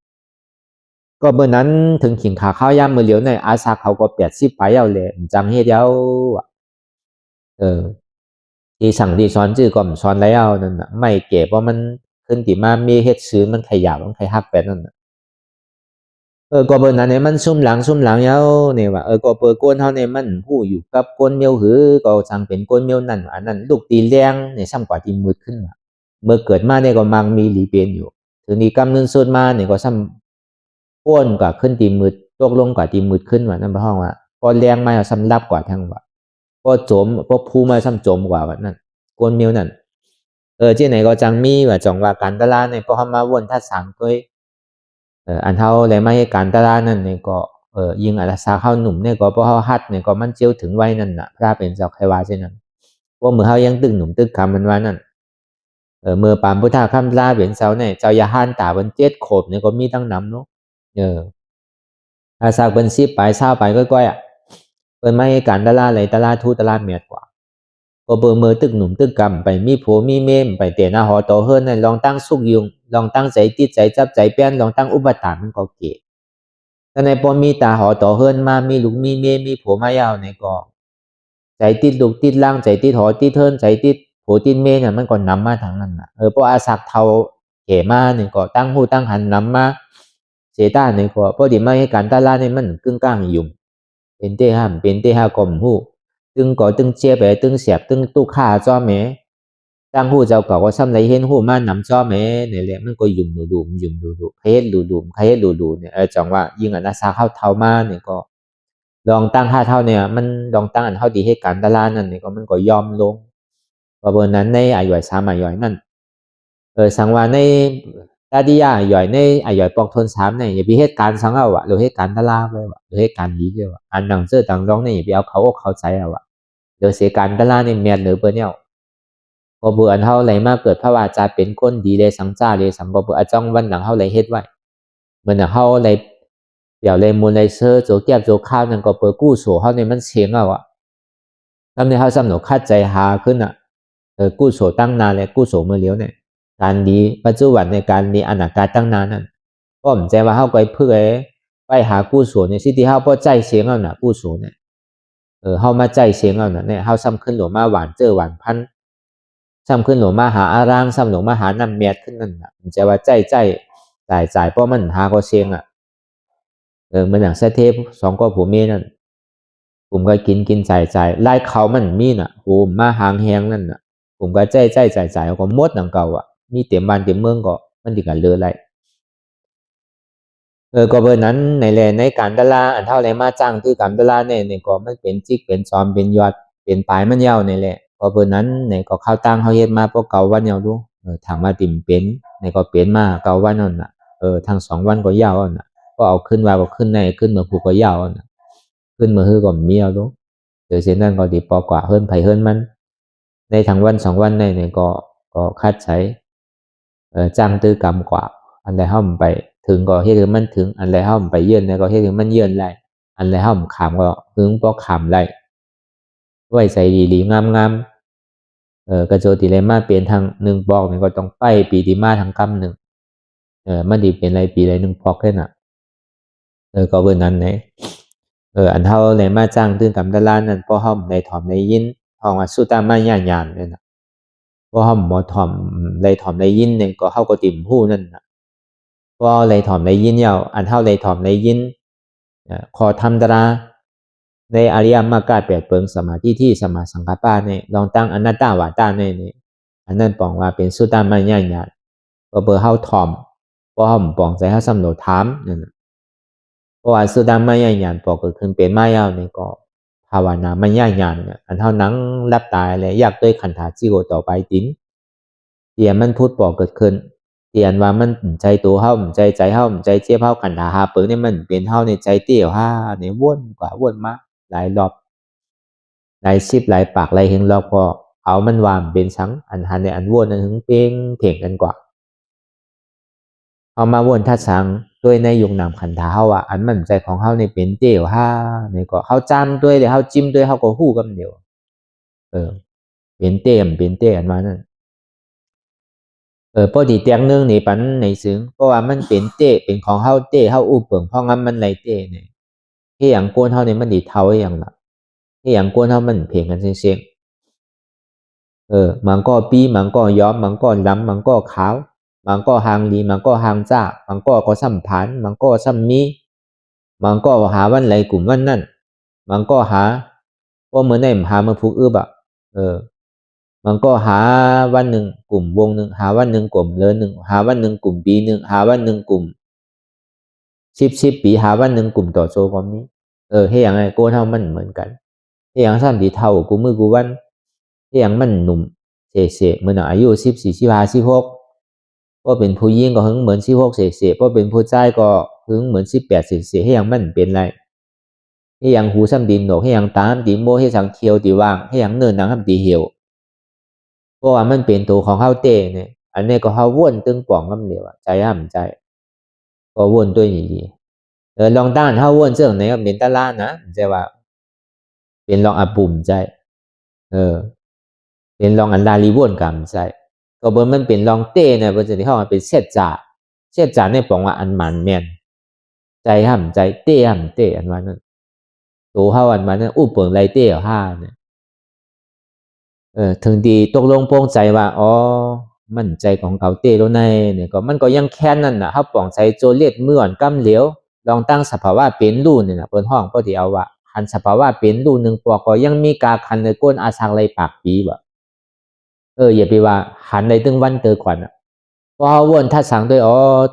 ก็เมื่อนั้นถึงขิงขาข้าวย่ำมือเหลียวในอาซาเขาก็80ไปเอาเลยจังเฮ็ดเย้าวะที่สั่งที่ซ้อนจื้อก็ซ้อนแล้วนั่นน่ะไม่เก็บเพราะมันขึ้นที่มามีเฮ็ดซื้อมันขยับมันขยับไปนั่นน่ะ ก็เบอร์นั้นเนี่ยมันซุ่มหลังเย้าเนี่ยว่าก็เปิดก้นเฮาเนี่ยมันผู้อยู่กับก้นเมียวหือก็สั่งเป็นก้นเมียวนั่นอันนั้นลูกตีแรงเนี่ยซ้ำกว่าที่มืดขึ้นมาเมื่อเกิดมาเนี่ยก็มังมีหลีเป็นอยู่ถึงนี้กำนึงสุดมาเนี่ยก็ซ้ำก้นกว่าขึ้นตีมืดตกลงกว่าตีมืดขึ้นว่านั่นเป็นห้องว่าพอแรงมาซ้ำรับกว่าทั้งว่าพอโจมพอภูมาซ้ำโจมกว่าว่านั่นก้นเมียวนั่นที่ไหนก็จังมีว่าจองว่าการตลาดเนี่ยพอเฮามาวนทัดสังด้วยอันเท่าเลยมาให้การตลาดนั่นเนี่ยก็ยิงอัตสาเข้าหนุ่มเนี่ยก็เพราะเขาฮัดเนี่ยก็มันเจียวถึงไว้นั่นน่ะพระเป็นเจ้าใครว่าเช่นนั้นว่าเมื่อเขายังตึงหนุ่มตึกคำมันว่านั่นเมื่อปามพุทธาคำลาเป็นเจ้าเนี่ยเจ้ายาหันตาเป็นเจ็ดโขบเนี่ยก็มีตั้งนำเนาะอาสาเป็นซีไปเศร้าไปก้อยเป็นไม่ให้การตลาดเลยตลาดทูตลาดเมียดกว่าก็เบอร์มือตึกหนุ่มตึกกำไปมีผัวมีเมมไปเตะหน้าหอโตเฮิรนนั่นลองตั้งสุกยุงลองตั้งใจติดใจจับใจเปี้ยนลองตั้งอุปทานมันก็เก๋แต่ในพอมีตาหอต่อเฮิรนมามีลูกมีเมมีผัวมายาวในก็ใจติดลูกติดล่างใจติดหอติดเฮิรนใจติดผัวติดเมเนี่ยมันก็นำมาทางนั้นนะเพราะอาศักเทาเขมาเนี่ยก็ตั้งหูตั้งหันนำมาเสต้าเนี่ยก็พอดีมาให้การตลาดเนี่ยมันกึ่งกลางยุ่งเป็นเตห้ามเป็นเตห้ากลมหูตึงก็ตึงเจี๊ยบไปตึงเสียบตึงตู้ข่าจ้อแม่ตั้งหูเจ้าเก่าก็ซ้ำไรเห็นหูมานำจ้อแม่เนี่ยแหละมันก็ยุ่มดูยุ่มดูใครเห็นดูใครเห็นดูเนี่ยจังว่ายิ่งอันอาศักเข้าเทามาเนี่ยก็ลองตั้งค่าเท่าเนี่ยมันลองตั้งอันเท่าดีให้การตลาดนั่นเนี่ยก็มันก็ยอมลงว่าเบอร์นั้นในอาย่อยสามอาย่อยนั่นสังว่าในตาดียาย่อยในอาย่อยปอกทนสามเนี่ยอย่าไปเหตุการณ์สังเอาหรือเหตุการณ์ตลาดเลยหรือเหตุการณ์ดีเลยอันหนังเสื้อต่างร้องเนี่ยอย่าไปเอาเขาอกเขาใจเอาเดี๋ยวเสียการตลาดเนี่ยเมียนหรือเบอร์เนี่ยพอเบื่ออันเท่าไหร่มากเกิดพระวาจาเป็นคนดีเลยสังจ้าเลยสังเบื่อจ้องวันหลังเท่าไหร่เฮ็ดไว้เหมือนเท่าไหร่เดี๋ยวเลยมูลเลยเซอร์โจเก็บโจข้าวนั่นก็เปิดกู้สู่เขาในมันเสียงทำในเขาสำหรับคัดใจหาขึ้นกู้โสตั้งนานเลยกู้โสเมื่อเลี้ยวเนี่ยการดีปัจจุบันในการดีอนาคตตั้งนานนั่นก็ผมใจว่าเขาไปเพื่อไปหากู้โสในสิ่งที่เขาพอใจเสียงเอาหน่ะกู้โสเนี่ยเขามาใจเสียงเอาหน่ะเนี่ยเขาซ้ำขึ้นหลวมาหวานเจอหวานพันซ้ำขึ้นหลวมาหาอารางซ้ำหลวมาหานำเมียดขึ้นนั่นน่ะผมใจว่าใจจ่ายเพราะมันหาก็เสียงมันอย่างเสเทปสองก็ผมมีนั่นผมก็กินจ่ายไล่เขามันมีน่ะผมมาหางแหงนั่นน่ะผมก็ใจจ่ายก็มดหนังเก่ามีเต็มบ้านเต็มเมืองก็มันดีกันเลยไรก็เบอร์นั้นในการตลาดอันเท่าไรมาจ้างคือการตลาดเนี่ยก็มันเป็นจิกเป็นซ้อมเป็นยอดเป็นปลายมันยาวนี่แหละก็เบอร์นั้นเนี่ยก็เข้าตั้งเขาเฮ็ดมาพวกเก่าวันยาวดูถามมาติ่มเป็นในก็เป็นมาเก่าวันนั่นน่ะทั้ง2 วันก็ยาวน่ะก็เอาขึ้นว่าก็ขึ้นในขึ้นมาผูกก็ยาวน่ะขึ้นมาฮือก็มีเอาดูเดี๋ยวเช่นนั้นก็ดีปอกว่าเฮิรนไผเฮิรนมันในทั้งวัน2 วันเนี่ยก็คัดใช้จ้างตื้อกรรมกว่าอันใดห้อมไปถึงก็เฮ็ดให้มันถึงอันใดห้อมไปเยื่อนแล้วก็เฮ็ดให้มันเยื่อนได้อันใดห้อมขามก็ถึงบ่ขามได้ไว้ใส่ดีๆงามๆกระโจติเลยมาเปลี่ยนทาง1ปอกนี่ก็ต้องไปปีที่มาทางกำหนึ่งมันดีเป็นไรปีไร1ปอกแค่น่ะก็เบิ่นนั้นไหนอันเฮาเลยมาจ้างตื้อกรรมตะลานนั่นพอห้อมได้ถ่อมได้ยินห้องว่าสุตามาญาณๆเลยน่ะพอห้อมบ่ถ่อมได้ถ่อมได้ยินเนี่ยก็เฮาก็ติ่มฮู้นั่นน่ะพอเลยถ่อมได้ยินยาวอันเท่าเลยถ่อมได้ยินขอทำตราในอริยมรรค8เปิงสมาธิที่สมาสังกัปปะเนี่ยลองตั้งอนัตตาวาตาเนี่ยอันนั้นปองว่าเป็นสุตตามญาณก็เบอร์เฮาถ่อมพอเฮาปองใจเฮาสำโนถามนั่นเพราะว่าสุตตามญาณปอกเกิดขึ้นเป็นมายาวเนี่ยก็ภาวนามัญญาณอันเท่านั้นรับตายเลยอยากด้วยขันธาจิโกต่อไปติ้นเดี๋ยวมันพูดปอกเกิดขึ้นเตียนว่ามันใจตัวเฮาใจเฮาใจเจี๊ยบเฮาขันธาหาเปิงเนี่ยมันเป็นเฮาในใจเตี้ยวห้าเนี่ยวนกว่าวนมาหลายรอบหลาย10หลายปากหลายเฮงรอบก็เอามันวามเป็นสังอันหันในอันวนนั้นถึงเป้งเพ่งกันกว่าเอามาวนทัดสังด้วยในยุงนามขันธาเฮาอันมันใจของเฮาในเป็นเตี้ยวห้าเนี่ยก็เฮาจ้ำด้วยเดี๋ยวเฮาจิ้มด้วยเฮาก็ฮู้กันเดียวเป็นเต้อันว่านั่นพอดีเตียงนึงนี่ปันในซึ้งเพราะว่ามันเป็นเต้เป็นของเฮาเต้เฮาอู้เปิงเพราะงั้นมันไหลเต้เนี่ยที่อย่างโกนเฮาเนี่ยมันดีเท่าอย่างละที่อย่างโกนเฮามันเพ่งกันเสียงมันก็ปีมันก็ย้อมมันก็ดำมันก็ขาวมันก็หางดีมันก็หางจ้ามันก็ซ้ำผานมันก็ซ้ำมี มันก็หาวันไรกลุ่มวันนั่นมันก็หาว่าเมื่อไหร่หามาพุกอึบอ่ะมันก็หาวันหนึ่งกลุ่มวงหนึ่งหาวันหนึ่งกลุ่มเลือหนึ่งหาวันหนึ่งกลุ่มปีหนึ่งหาวันหนึ่งกลุ่ม10ปีหาวันหนึ่งกลุ่มต่อโซความนี้ให้อย่างไรโกเท่ามันเหมือนกันให้อย่างซ้ำดีเท่ากูมือกูวันให้อย่างมันหนุ่มเสะเมื่ออายุ14 15 16ก็เป็นผู้หญิงก็หึงเหมือน16เสะก็เป็นผู้ชายก็หึงเหมือน18เสะให้อย่างมันเป็นไรให้อย่างหูซ้ำดินหนกให้อย่างตามตีโมให้สังเคียวตีว่างให้อย่างเนินหนังทำตีเหี่ยวเพราะว่ามันเป็นตัวของเขาเต้เนี่ยอันนี้ก็เขาว่นตึงป่องกำเหลวใจห้ามใจก็ว่นด้วยดีลองตั้งเขาว่นเสื่องไหนก็เป็นตะล่านะใจว่าเป็นลองอาปุ่มใจเป็นลองอันดาลีว่นกรรมใจก็เบอร์มันเป็นลองเต้เนี่ยเบอร์จะที่เขามาเป็นเสียจ่าในป่องว่าอันมันแมนใจห้ามใจเต้ห้ามเต้อันว่านั้นตัวเขาอันมันนั้นอู้เปิงไรเต้ห้าเนี่ยถึงดีตกลงโปร่งใจว่ามั่นใจของเขาเต้แล้วในเนี่ยก็มันก็ยังแค่นั้นน่ะเขาป่องใจโจเลียดเมื่อนกำเหลียวลองตั้งสภาวะเป็นรูเนี่ยนะเปิ้นห้องพอดีเอาว่าคันสภาวะเป็นรูหนึ่งปอกก็ยังมีกาคันในก้นอาสักไรปากปีบ่อย่าไปว่าหันในตึงวันเตอก่อนอ่ะพอเขาวนถ้าสั่งด้วย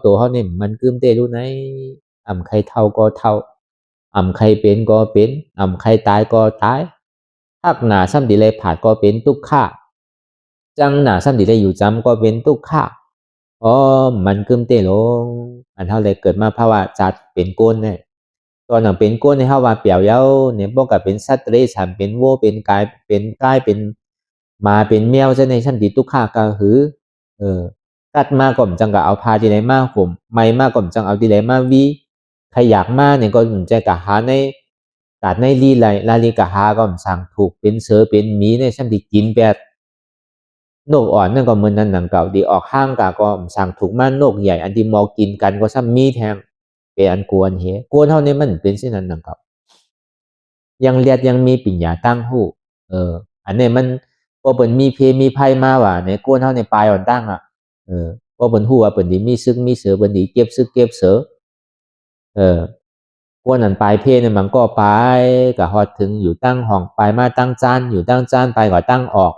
ตัวเขาเนี่ยมันกึมเต้รู้ไหนใครเท่าก็เท่าใครเป็นก็เป็นใครตายก็ตายทักหนาซ้ำดีเลยผ่านก็เป็นทุกข้าจังหนาซ้ำดีเลยอยู่จำก็เป็นทุกข้ามันกึมเต้ลงอันเท่าเลยเกิดมาภาวะจัดเป็นก้นเนี่ยตอนนั้นเป็นก้นในเฮาว่าเปี่ยวเย้าเนี่ยพวกกับเป็นสัตว์เลี้ยงเป็นวัวเป็นกายเป็นมาเป็นแมวจะในชั้นดีทุกข้าก็หือตัดมาก่อมจังก็เอาพาที่ไหนมาผมไม่มาก่อมจังเอาที่ไหนมาวีใครอยากมาเนี่ยก็สนใจกะหาในกาดในลาลีกะหาก็สั่งถูกเป็นเสือเป็นหมีในชั้นดีกินแบบนกอ่อนนั่นก็เหมือนนั้นหนังเก่าดีออกห้างกะก็สั่งถูกมานกใหญ่อันที่มอกินกันก็ซ้ำมีแทงเป็นอันกวนกวนเท่านี้มันเป็นเช่นนั้นหนังเก่ายังเลียดยังมีปิญญาตั้งหู้อันนี้มันพอเปิ่นมีเพมีไพ่มาว่าในกวนเท่าในปลายอ่อนตั้งพอเปิ่นหู้ว่าเปิ่นดีมีซึกมีเสือเปิ่นดีเก็บซึกเก็บเสือกวนนั้นปลายเพเนี่ยมันก็ไปกับฮอดถึงอยู่ตั้งห้องไปมาตั้งจานอยู่ตั้งจานไปก็ตั้งออก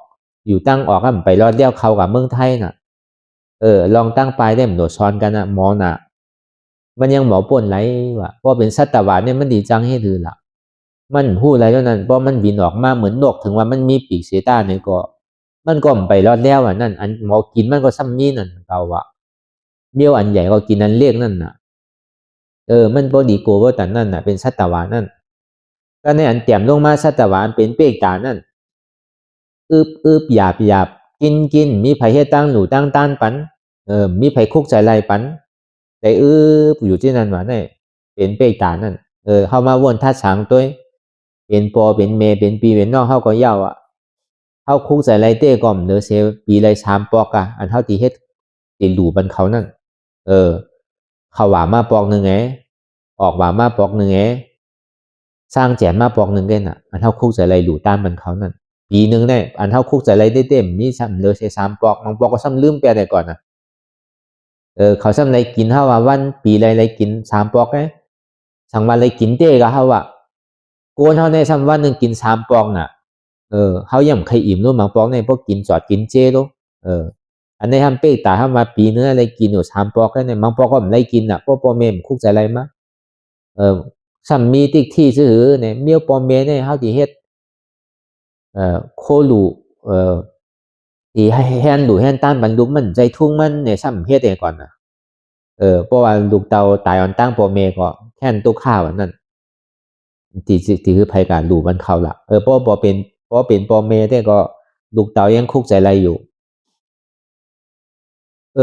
อยู่ตั้งออกก็ไปรอดเลี้ยวเข้ากับเมืองไทยน่ะลองตั้งปลายได้มันโดดซ้อนกันนะหมอน่ะมันยังหมอป่นไรวะเพราะเป็นสัตวาเนี่ยมันดีจังให้ดูล่ะมันพูดอะไรเท่านั้นเพราะมันบินออกมาเหมือนนกถึงว่ามันมีปีกเสียต้าเนี่ยก็มันก็ไปรอดแล้วนั่นอันหมอกินมันก็ซ้ำนี่นั่นเราเบี้ยวอันใหญ่ก็กินอันเล็กนั่นน่ะมันบอดีโกว่าแต่นั่นน่ะเป็นสัตวานั่นก็ในอันเตี่ยมลงมาสัตวาเป็นเป้กตานั่นอึบหยาบกินมีไผเฮ็ดตั้งหนูตั้งต้านปันมีไผคุกใจไรปันแต่อยู่ที่นั่นว่าเนี่ยเป็นเป้กตานั่นเข้ามาวนท่าช้างตัวเป็นปอเป็นเมเป็นปีเป็นนอกเข้าก็ยาวเข้าคุกใส่ไรเต้ก่อมเนื้อเซลปีไร3ปอกอันเท่าที่เฮ็ดติหลูบันเขานั่นเขาหวามาปอกหนึ่งไงออกหวามาปอกหนึ่งไงสร้างแจมมาปอกหนึ่งได้น่ะอันเท่าคุกใส่ไรหลูต้านบันเขานั่นปีหนึ่งเนี่ยอันเท่าคุกใส่ไรเต็มนี่ซ้ำเนื้อเซ3ปอกบางปอกก็ซ้ำลืมไปแต่ก่อนนะเขาซ้ำไรกินเท่าว่าวันปีไรกิน3ปอกไงสั่งวันไรกินเต้ก็เท่าว่าโกนเท่าในซ้ำวันหนึ่งกิน3ปอกน่ะเขายังใครอิ่มรู้บางปอกในพวกกินจอดกินเจรู้อันนี้ทำเป๊กตาทำมาปีเนื้ออะไรกินอยู่3ปอกเนี่ยบางปอกก็ไม่ได้กินอ่ะพวกปอเมมคุกใจอะไรมาซ้ำมีติ๊กที่ซื้อเนี่ยเมียวปอเมเนี่ยเขาที่เฮ็ดโคลูที่ให้แฮนดูแฮนต้านบรรลุมันใจทุ่งมันเนี่ยซ้ำเฮ็ดเองก่อนนะเพราะว่าลูกเตาตายอ่อนตั้งปอเมก็แค่นตู้ข้าวนั่นที่คือภัยการดูมันเขาละเพราะเป็นปอเมแต่ก็ลูกเตายังคุกใจอะไรอยู่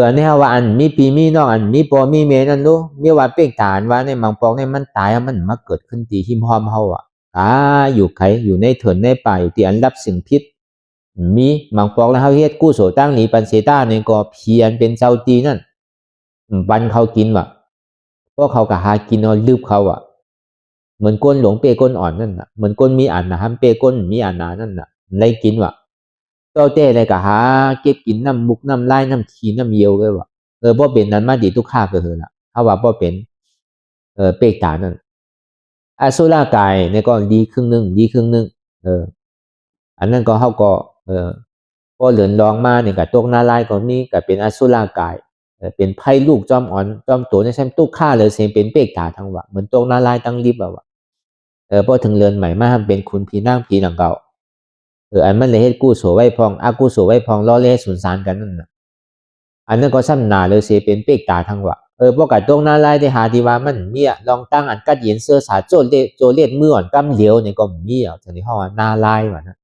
อันนี้ว่าอันมีปีมีน้องอันมีปอมีเมนั่นดูมีว่าเป้งตาว่าในบางปองเนี่ยมันตายมันมาเกิดขึ้นที่หิมหอมเฮาอยู่ไขอยู่ในเถินในป่าอยู่ที่อันรับสิ่งพิษมีบางปองแล้วเฮาเฮ็ดกู้โสตั้งหนีปันเซต้าเนี่ยก็เพียนเป็นเจ้าตีนั่นบันเขากินว่ะเพราะเขาก็หากินเอาลืบเขาเหมือนก้นหลวงเปก้นอ่อนนั่นน่ะเหมือนก้นมีอ่านนะฮัมเปก้นมีอ่านนานั่นน่ะได้กินว่ะเจ้าเต้อะไรก็หาเก็บกินน้ำมุกน้ำลายน้ำขี้น้ำเยี่ยวเลยว่ะบ่เป็นนั้นมาดีทุกข้าก็คือล่ะถ้าว่าบ่เป็นเปกตานั่น อสุรกายเนี่ยก็ดีครึ่งนึงอันนั้นก็เขาก็พอเหลือนรองมาเนี่ยกับตกนารายก็มีกับเป็นอสุรกายเป็นไพ่ลูกจอมอ่อนจอมตัวในแซมตุกฆ่าเลยเสียงเป็นเปกตาทั้งวะเหมือนตกนารายตั้งรีบแบบว่าพอถึงเรือนใหม่มาเป็นคุณพีนั่งพีหนังเก่าอันมันเลยให้กู้โสไว้พองอากู้โสไว้พองล้อเล่สุนสารกันนั่นนะอันนั้นก็ซ้ำหนาเลยเสียเป็นเปกตาทั้งวะพวกกับตกนารายได้หาดีว่ามันมีลองตั้งอันกัดเย็นเสื้อสาโจเลียดมืออ่อนกำเหลียวเนี่ยก็มีถึงที่ห้องนาลายวะนะ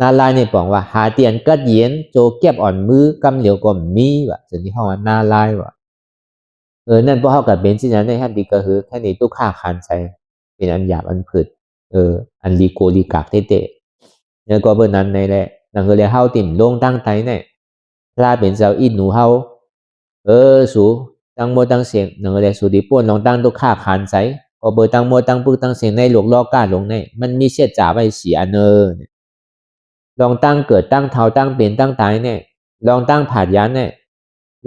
นาลายเนี่ยบอกว่าหาเตียนกัดเย็นโจเก็บอ่อนมือกำเหลียวก็มีวะถึงที่ห้องนาลายวะนั่นเพราะเขากับเบนที่นั้นในฮันดีก็คือแค่นี้ตุกฆ่าคันใจเป็นอันหยาบอันผืดอันลีโกลีกากเตะเนี่ยก็เบอร์นั้นในแหละนั่นคือเลยเฮาติ่นลงตั้งไทยเนี่ยลาเป็นเจ้าอินหนูเฮาสูตั้งโมตั้งเสียงนั่นคือเลยสูดีป่วนลองตั้งตุกฆ่าคันใจก็เบอร์ตั้งโมตั้งปึกตั้งเสียงในหลวงล้อกาลงในมันมีเสียจ่าไว้เสียเนอลองตั้งเกิดตั้งเท้าตั้งเป็นตั้งตายเนี่ยลองตั้งผาดยันเนี่ย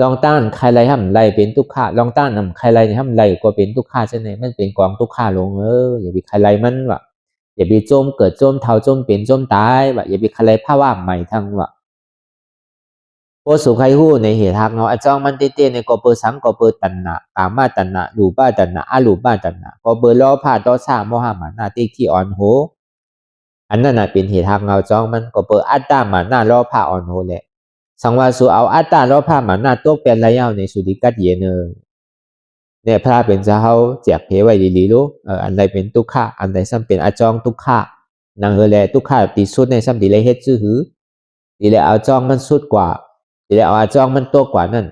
ลองตั้งใครไรทำไรเป็นทุกข์ลองตั้งนำใครไรทำไรก็เป็นทุกข์ใช่ไหมมันเป็นกองทุกข์ลงอย่าไปใครไรมันวะอย่าไปโจมเกิดโจมเท้าโจมเป็นโจมตายวะอย่าไปใครไรผ้าว่าใหม่ทั้งวะโพสุใครหู้ในเหตุหักเงาจ้องมันเต้ๆในก็เปิดสังก็เปิดตันนะกามาตันนะลูบ้าตันนะอาลูบ้าตันนะก็เปิดล้อผ้าต่อสร้างโมหะมานาติที่อ่อนโหอันนั้นน่ะเป็นเหตุหักเงาจ้องมันก็เปิดอัตตามาหน้าล้อผ้าอ่อนโหแหละสังวาสูเอาอัตตาล้อผ้ามาหน้าตัวเป็นระยะในสุดิกัดเยเนอเนี่ยพระเป็นเจ้าเขาแจกเพไว้ดีๆรู้อันใดเป็นทุกข์อันใดซ้ำเป็นอาจองทุกข์นางแลทุกข์ตีสุดในซ้ำดีเลยเฮ็ดชื่อหือดีเลยเอาจองมันสุดกว่าดีเลยเอาอาจองมันตัวกว่านั่น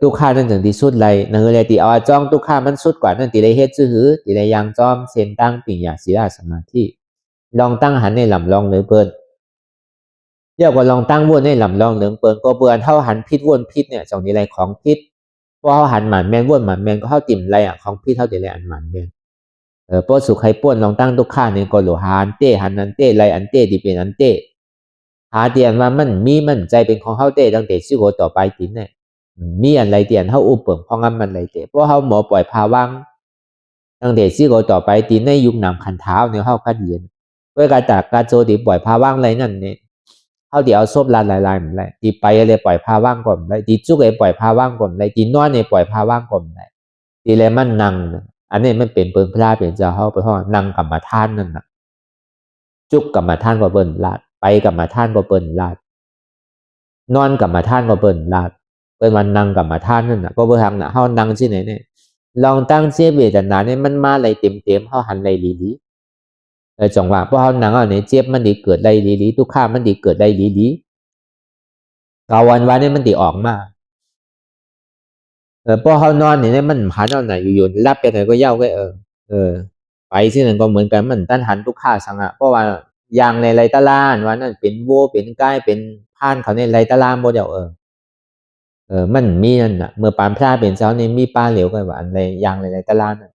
ทุกข์นั่นถึงที่สุดเลยนางเลยตีเอาอาจองทุกข์มันสุดกว่านั่นดีเลยเฮ็ดชื่อหือดีเลยยังจอมเส้นตั้งปิญญาศีลสมาธิลองตั้งหันในลำลองเนื้อเปิ้นเรียกว่าลองตั้งวนในลำลองเนื้อเปิ้นก็เบื่อเท่าหันพิษวนพิษเนี่ยสองนี้อะไรของพิษพอเขาหันหมันแมนวนหมันแมนก็เข้าติ่มไรของพี่เท่าเดี๋ยวไรอันหมันแมนพอสุขใครป้วนลองตั้งทุกข้าเนี่ยก็หลหันเต้หันนันเต้ไรอันเต้ดีเป็นอันเต้หาเตียนว่ามันมีมันใจเป็นของเขาเต้ตั้งแต่ชื่อโหต่อไปตินเนี่ยมีอันไรเตียนเขาอุปเปิงพองมันไรเต้เพราะเขาหมอปล่อยพาวังตั้งแต่ชื่อโหต่อไปตินในยุคนำคันเท้าเนี่ยเขาคัดเย็นเพื่อการจากการโจตีปล่อยพาวังไรนั่นเนี่ยเขาเดี๋ยวซบลายเหมือนไรตีไปอะไรปล่อยพาว่างก่อนไรตีจุกไอ้ปล่อยพาว่างก่อนไรตีน้อยเนี่ยปล่อยพาว่างก่อนไรตีเลยมันนั่งอันนี้มันเป็นเปิงพระเป็นเจ้าเขาไปห้องนั่งกรรมฐานนั่นนะจุกกรรมฐานก็เปิ้นลาดไปกรรมฐานก็เปิ้นลาดนอนกรรมฐานก็เปิ้นลาดเป็นวันนั่งกรรมฐานนั่นนะก็เพื่อทำนะเขานั่งที่ไหนเนี่ยลองตั้งเสียเวทนาเนี่ยมันมาอะไรเต็มเขาหันอะไรลีจังหวะเพราะเขาหนังเนี่ยเจ็บมันดีเกิดได้ลีทุกข้ามันดีเกิดได้ลีกาวันเนี่ยมันดีออกมาเพราะเขานอนเนี่ยมันหันเอาไหนอยู่รับไปไหนก็เย้าก็ไปที่นั่นก็เหมือนกันมันต้านหันทุกข้าสังเพราะว่าอย่างในไรตะลานว่านั่นเป็นโวเป็นใกล้เป็นผ่านเขาในไรตะลานโมเดลมันมีนั่นน่ะเมื่อปานพระเป็นเจ้าในมีป้าเหลวกันว่าอันไรอย่างในไรตะลานนั่น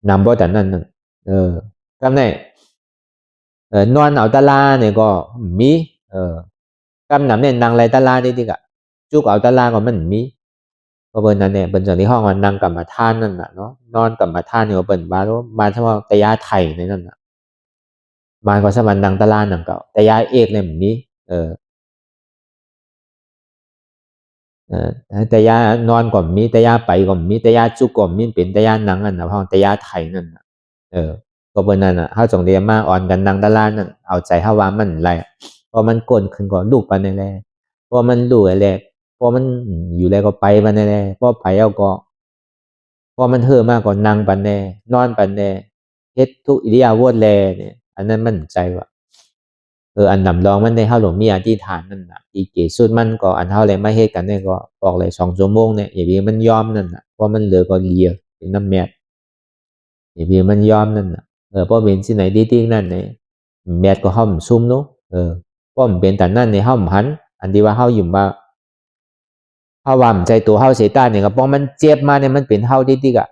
นำบ่แต่นั่นก็ในนอนเอาตะลาเนี่ยก็มีกำนำเนี่ยนางไรตะลาได้ดีกะจุกเอาตะลาก็มันมีเพราะเบิ่นนั่นเนี่ยเป็นจากที่ห้องมันนั่งกรรมฐานนั่นน่ะเนาะนอนกรรมฐานเนี่ยเบิ่นมาแล้วมาเฉพาะตะยาไทยในนั่นน่ะมาก็สมันนั่งตะลานั่งเก่าตะยาเอกเนี่ยมันมีตะยานอนก็มีตะยาไปก็มีตะยาจุกก็มีเป็นตะยานั่งนั่นน่ะห้องตะยาไทยนั่นน่ะก็เบิ่นนั่นน่ะเฮาจงเรียนมาอ่อนกันนั่งตะลานั่นเอาใจเฮาว่ามันไรพอมันก้นขึ้นก็ลูกปานนั่นแหละพอมันลูกแหละพอมันอยู่แล้วก็ไปปานนั่นแหละพอไปเอาก็พอมันเห่อมากก็นั่งปานแน่นอนปานแน่เฮ็ดทุกอิริยาบถแลเนี่ยอันนั้นมันใจว่าอันนำรองมันได้เฮาหลวงมีอธิษฐานนั่นน่ะอีเกสุดมันก็อันเฮาเลยมาเฮ็ดกันเนี่ยก็บอกเลย2ชั่วโมงเนี่ยอย่าไปมันยอมนั่นน่ะเพราะมันเหลือก็เลียเป็นน้ำแมทอย่าไปมันยอมนั่นน่ะเพราะเป็นสิไหนดีๆนั่นเนี่ยแมทก็เฮาซุ่มเนาะเพราะมันเป็นแต่นั่นในเฮาหันอันที่ว่าเฮาอยู่ว่าเฮาว่าใจตัวเฮาเสียตาเนี่ยก็เพราะมันเจ็บมาเนี่ยมันเป็นเฮาดีๆอ่ะ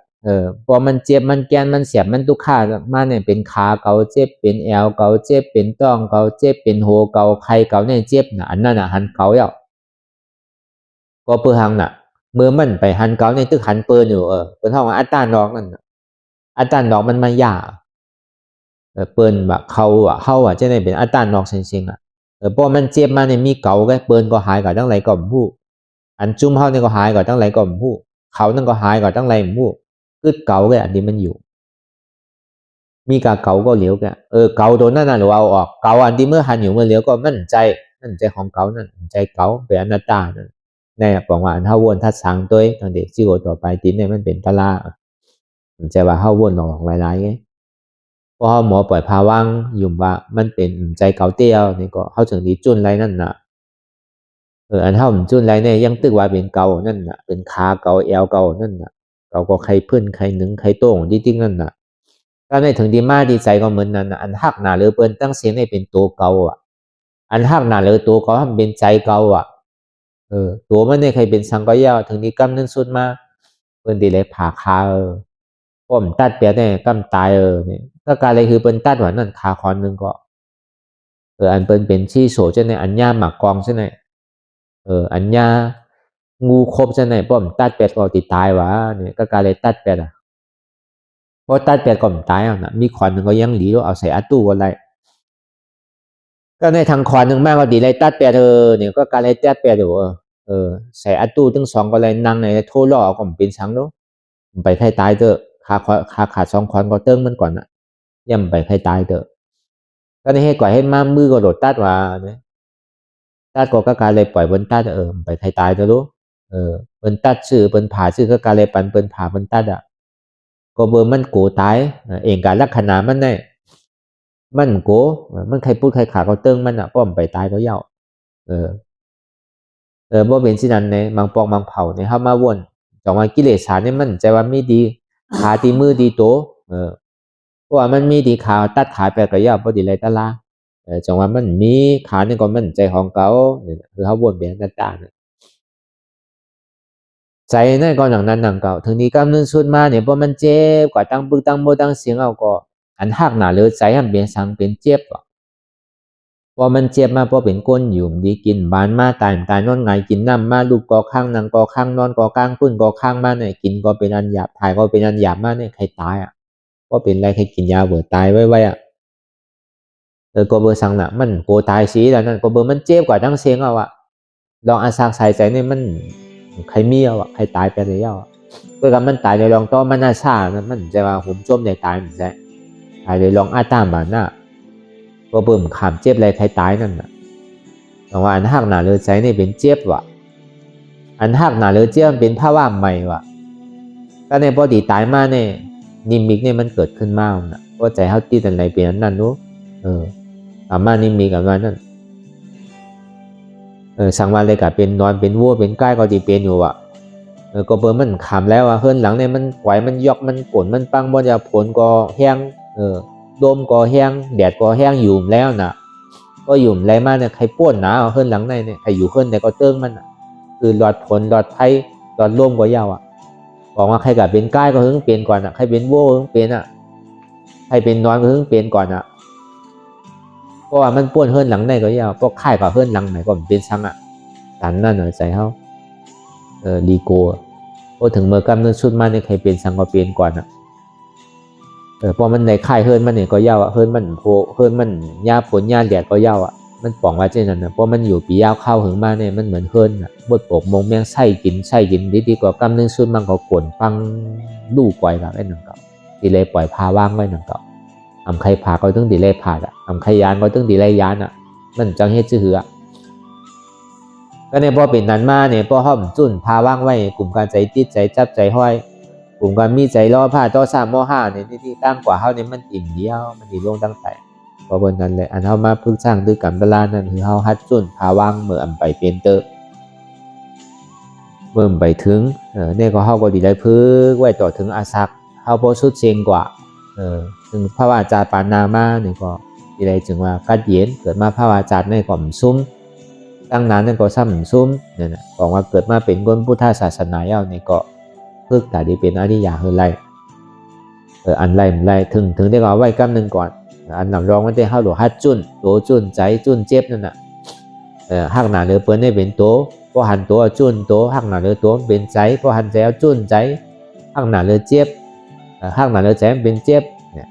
พอมันเจ็บมันแกนมันเสียบมันทุกข้ามาเนี่ยเป็นขาเกาเจ็บเป็นแอวเกาเจ็บเป็นต้องเกาเจ็บเป็นโหเกาไข่เกาเนี่ยเจ็บน่ะอันนั้นน่ะหันเกาแล้วก็เพื่อหังน่ะ เมื่อมันไปหันเกาในตึกหันเปินอยู่เปิ้นห้องว่าอัตตานอกนั่นอัตตานอกมันมายาเปิ้นแบบเขาจะได้เป็นอัตตานอกจริงๆพอมันเจ็บมาเนี่ยมีเกาก็เปิ้นก็หายก็ตั้งไรก็บ่ฮู้อันจุ่มเฮานี่ก็หายก็ตั้งไรก็บ่ฮู้เขานั่นก็หายก็ตั้งไรบ่ฮู้คือเกาก็อันนี้มันอยู่มีกาเกาก็เหลียวแกเกาตัวนั้นน่ะหรือเอาออกเกาอันที่เมื่อหันอยู่เมื่อเหลียวก็มั่นใจของเกานั่นใจเกาเป็นอนัตตานั่นแน่บอกว่าอันเฮาวนทัดสังตัวตอนเด็กสิโกต่อไปติเนี่ยมันเป็นตะลาใจว่าเฮาวนหลอกหลายๆไงพอเฮาหมอปล่อยภาวังยุ่มว่ามันเป็นใจเกาเตี้ยวนี่ก็เฮาถึงดีจุนไรนั่นน่ะอันเฮาจุนไรเนี่ยยังตึกว่าเป็นเกานั่นน่ะเป็นขาเกาแอวเกานั่นน่ะเกาก็ใครพื้นใครหนึ่งใครโต้งจริงๆนั่นน่ะถ้าในถึงดีมาดีใจก็เหมือนนั้นอันหักหนาหรือเปิ้นตั้งเสียงให้เป็นตัวเก่าอันหักหนาหรือตัวเขาทำเป็นใจเก่าตัวมันเนี่ยใครเป็นสังก็ยาวถึงนี้กำนึงสุดมาเปิ้นดีเลยผ่าคาป้อมตัดเปียเนี่ยกำตายเนี่ยก็การเลยคือเปิ้นตัดว่านั่นคาคอนนึงก็อันเปิ้นเป็นชี้โสใช่ไหมอันย่าหมากกองใช่ไหมอันย่างูครบใช่ไหมป้อมตัดเปียก็ติดตายวะเนี่ยก็การเลยตัดเปียพอตัดเปียก่อนตายนะมีขวานหนึ่งก็ยังหลีเอาใส่อัตู้ก็ได้ก็ในทางขวานหนึ่งแม่ก็ดีเลยตัดเปียเนี่ยก็การเลยตัดเปียอยู่ใส่อัตู้ทั้งสองก็เลยนั่งในโทรล่อก็เป็นช้างแล้วไปใครตายเถอะขาดสองขวานก็เติ้งมันก่อนย่ำไปใครตายเถอะก็ในให้ก่อยให้มามือก็โดดตัดว่าเนี่ยตัดก็การเลยปล่อยบนตัดไปใครตายเถอะรู้บนตัดชื่อบนผ่าชื่อก็การเลยปันบนผ่าบนตัดก็เบอร์มันโกตายเองการลักษณะมันเนี่ยมันโกมันใครพูดใครขาเขาเติ้งมันป้อมไปตายก็เย่าบ่เป็นสินั้นเนี่ยบางปองบางเผาเนี่ยเฮามาวนจองว่ากิเลสสารเนี่ยมันใจว่าไม่ดีขาตีมือดีโตเพราะว่ามันมีดีขาตัดขาไปก็เย่าบ่ดีเลยตะลาจองว่ามันมีขานี่ก็มันใจของเขาคือเฮาวนแบบต่างใจนั่นก็อย่างนั้นหนังเก่าถึงนี้กำนึงสุดมาเนี่ยพอมันเจ็บกว่าตั้งปึกตั้งโมตั้งเสียงเอาก็อันหักหนาหรือใจมันเป็นสังเป็นเจ็บพอมันเจ็บมาพอเป็นก้นอยู่ดีกินบานมาตายนอนไงกินน้ำมาลูกกอข้างนั่งกอข้างนอนกอข้างพุ่นกอข้างมาเนี่ยกินก็เป็นอันหยาบถ่ายก็เป็นอันหยาบมาเนี่ยใครตายก็เป็นไรใครกินยาเบื่อตายไว้ก็เบอร์สังน่ะมันโกตายสีแล้วนั่นก็เบอร์มันเจ็บกว่าตั้งเสียงเอาลองอาสาใส่ใจเนี่ยมันใครมีใครตายไปแล้วก็กับมันตายในลองต้อมันน่าชานะมันจะว่าหุ่มจมในตายเหมือนกันตายในลองอาตามบ้านน่ะก็เบิ่มขามเจ็บอะไรใครตายนั่นน่ะแต่ว่าอันหักหนาเลือใจนี่เป็นเจ็บอันหักหนาเลือเจ็บมันเป็นภาวะใหม่ก็ในพอดีตายมาเนี่ยนิมิตเนี่ยมันเกิดขึ้นมาว่าใจเขาตีแต่ไหนเป็นนั่นนู้อามานิมิตกับนั้นสังวาเลยกับเป็นนอนเป็นวัวเป็นใกล้ก็ดีเป็นอยู่ก็เบอร์มันขำแล้วเฮิรนหลังเนี่ยมันไหวมันยกมันกดมันปังบ่จะผลก็แห้งโดมก็แห้งแดดก็แห้งอยู่แล้วนะก็อยู่ไรมาเนี่ยใครป้วนหนาเฮิรนหลังในเนี่ยใครอยู่เฮิรนแต่ก็เติ้งมันคือหลอดผลหลอดไผ่หลอดร่มก็ยาวบอกว่าใครกับเป็นใกล้ก็เพิ่งเปลี่ยนก่อนใครเป็นวัวเพิ่งเปลี่ยนใครเป็นนอนก็เพิ่งเปลี่ยนก่อนเพราะว่ามันป้วนเฮิรนหลังในก็ยาวพวกค่ายกับเฮิรนหลังไหนก็เป็นช่างตันนั่นใจเขาดีโก้พอถึงเมื่อกำเนิดชุดมาเนี่ยใครเป็นสังก็เปลี่ยนก่อนพอมันในค่ายเฮิรนมันเนี่ยก็ยาวเฮิรนมันโพเฮิรนมันยาผลยาแดดก็ยาวมันป่องว่าเช่นนั้นเพราะมันอยู่ปียาวเข้าถึงมาเนี่ยมันเหมือนเฮิรนบดปกมงแมงไส้กินดีกว่ากำเนิดชุดมันก็กวนฟังดูปล่อยแบบไอ้หนังเก่าดีเลยปล่อยพาว่างไว้หนังเก่าทำใครผ่าก็ต้องดีเลยผ่าทำใครยานก็ต้องดีเลยยานมันจังเฮ็ดชื่อหือก็เนี่ยพอเป็นนั้นมาเนี่ยพอห้อมจุ่นพาว่างไว้กลุ่มการใจติดใจจับใจห้อยกลุ่มการมีใจล่อผ้าต่อ3 ม 5เนี่ยที่ตั้งกว่าเฮาเนี่ยมันอิ่มเดียวมันดีลงตั้งแต่พอบนนั้นเลยอันเฮามาพึ่งสร้างด้วยกรรมตลานั่นคือเฮาฮัดจุ่นพาว่างเมื่ออำไปเป็นเตอเมื่อไปถึงเนี่ยก็เฮาก็ดีได้พึ่งไว้ต่อถึงอาศักเฮาบ่สุดเชิงกว่าถึงพระวาจาปานามาเนี่ยก็ดีได้จึงว่ากัดเย็นเกิดมาพระวาจาในก่อมซุ้มตั้งนานนั่นก็ซ้ำซุ้มเนี่ยนะบอกว่าเกิดมาเป็นคนพุทธศาสนาเนี่ยก็พึกแต่ดีเป็นอริยะคือไรอันไรถึงได้ก็ไว้กำนึงก่อนอันหนังรองมันได้เข้าหลวฮัดจุนโตจุนใจจุนเจ็บนั่นน่ะหักหนาเหลือเปิ้นได้เป็นโต พอหันตัวจุนตัวหักหนาเลยตัวเป็นใจพอหันใจเอาจุนใจหักหนาเลยเจ็บหักหนาเลยใจมันเป็นเจ็บเนี่ย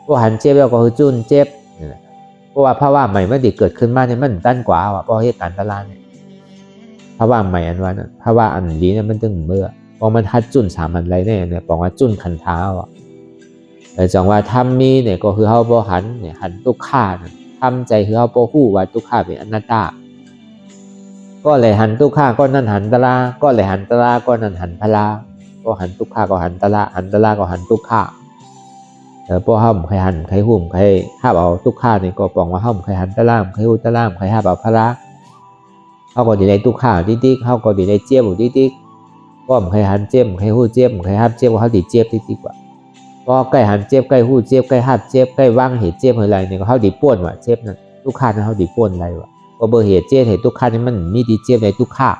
พอหันเจ็บแล้วก็คือจุนเจ็บเนี่ยเพราะว่าภาวะใหม่มันติเกิดขึ้นมาเนี่ยมันตั้นกว่าเพราะเหตุการณ์ตลาดเนี่ยภาวะใหม่อันว่านั้นภาวะอันดีเนี่ยมันตึงเมื่อพอมันทัดจุนสามอันไรเนี่ยบอกว่าจุนขันเท้าแต่จังว่าทำมีเนี่ยก็คือเฮาบ่หันเนี่ยหันทุกข้าทำใจคือเฮาบ่ฮู้ว่าทุกข้าเป็นอนัตตาก็เลยหันทุกข้าก็นั่นหันตลาก็เลยหันตลาก็นั่นหันพลาก็หันทุกข้าก็หันตลาหันตลาก็หันทุกข้าพอเฮาใครหันใครหุ้มใครห้าเอาทุกข้านี่ก็บอกว่าเฮาใครหันตลาใครหุ้มตลาใครห้าเอาพลาเฮาก็สิได้ทุกข้าติ๊กๆเฮาก็สิได้เจ็บอยู่ติ๊กๆก็ใครหันเจ็บใครฮู้เจ็บใครห้าเจ็บก็เฮาสิเจ็บติ๊กๆกว่าก็ใกล้หันเจ็บใกล้หู้เจ็บใกล้หัดเจ็บใกล้ว่างเหตุเจ็บอะไรเนี่ยก็เขาดีป่วนว่ะเจ็บนั่นทุกข้านั่นเขาดีป่วนอะไรวะก็เบอร์เหตุเจ็บเหตุทุกข้านี่มันมีดีเจ็บในทุกข้า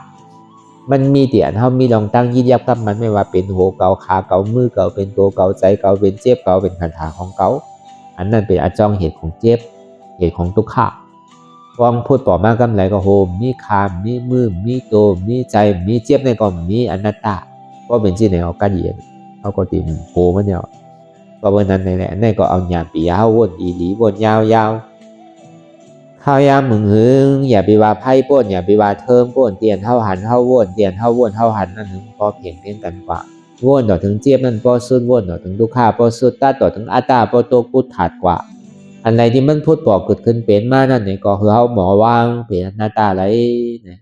มันมีเตียนเขามีลองตั้งยิบยับกับมันไม่ว่าเป็นหัวเกาขาเกามือเกาเป็นตัวเกาใจเกาเป็นเจ็บเกาเป็นขันขาของเกาอันนั้นเป็นอาจองเหตุของเจ็บเหตุของทุกข้าวางพูดต่อมากำไรก็โฮมมีคามมีมือมีโตมีใจมีเจ็บในก็มีอนัตตาก็เป็นที่ไหนเอากันเย็นเขาก็ตีโหมันเนี่ยก็วันนั้นนี่แหละนี่ก็เอาหยาปียาววนอีหลีวนยาวข้าวยามมึงหึงอย่าไปว่าไพ่ป้นอย่าไปว่าเทิมป้นเตียนเท่าหันเท่าวนเตียนเท่าวนเท่าหันนั่นถึงพอเพียงเพียงกันกว่าวนต่อถึงเจี๊ยบนั่นพอสุดวนต่อถึงทุกข้าพอสุดตาต่อถึงอัตตาพอโตพุทถัดกว่าอันไรที่มันพูดบอกเกิดขึ้นเป็นมานั่นนี่ก็คือเขาหมอวางเป็นหน้าตาอะไรเนี่ย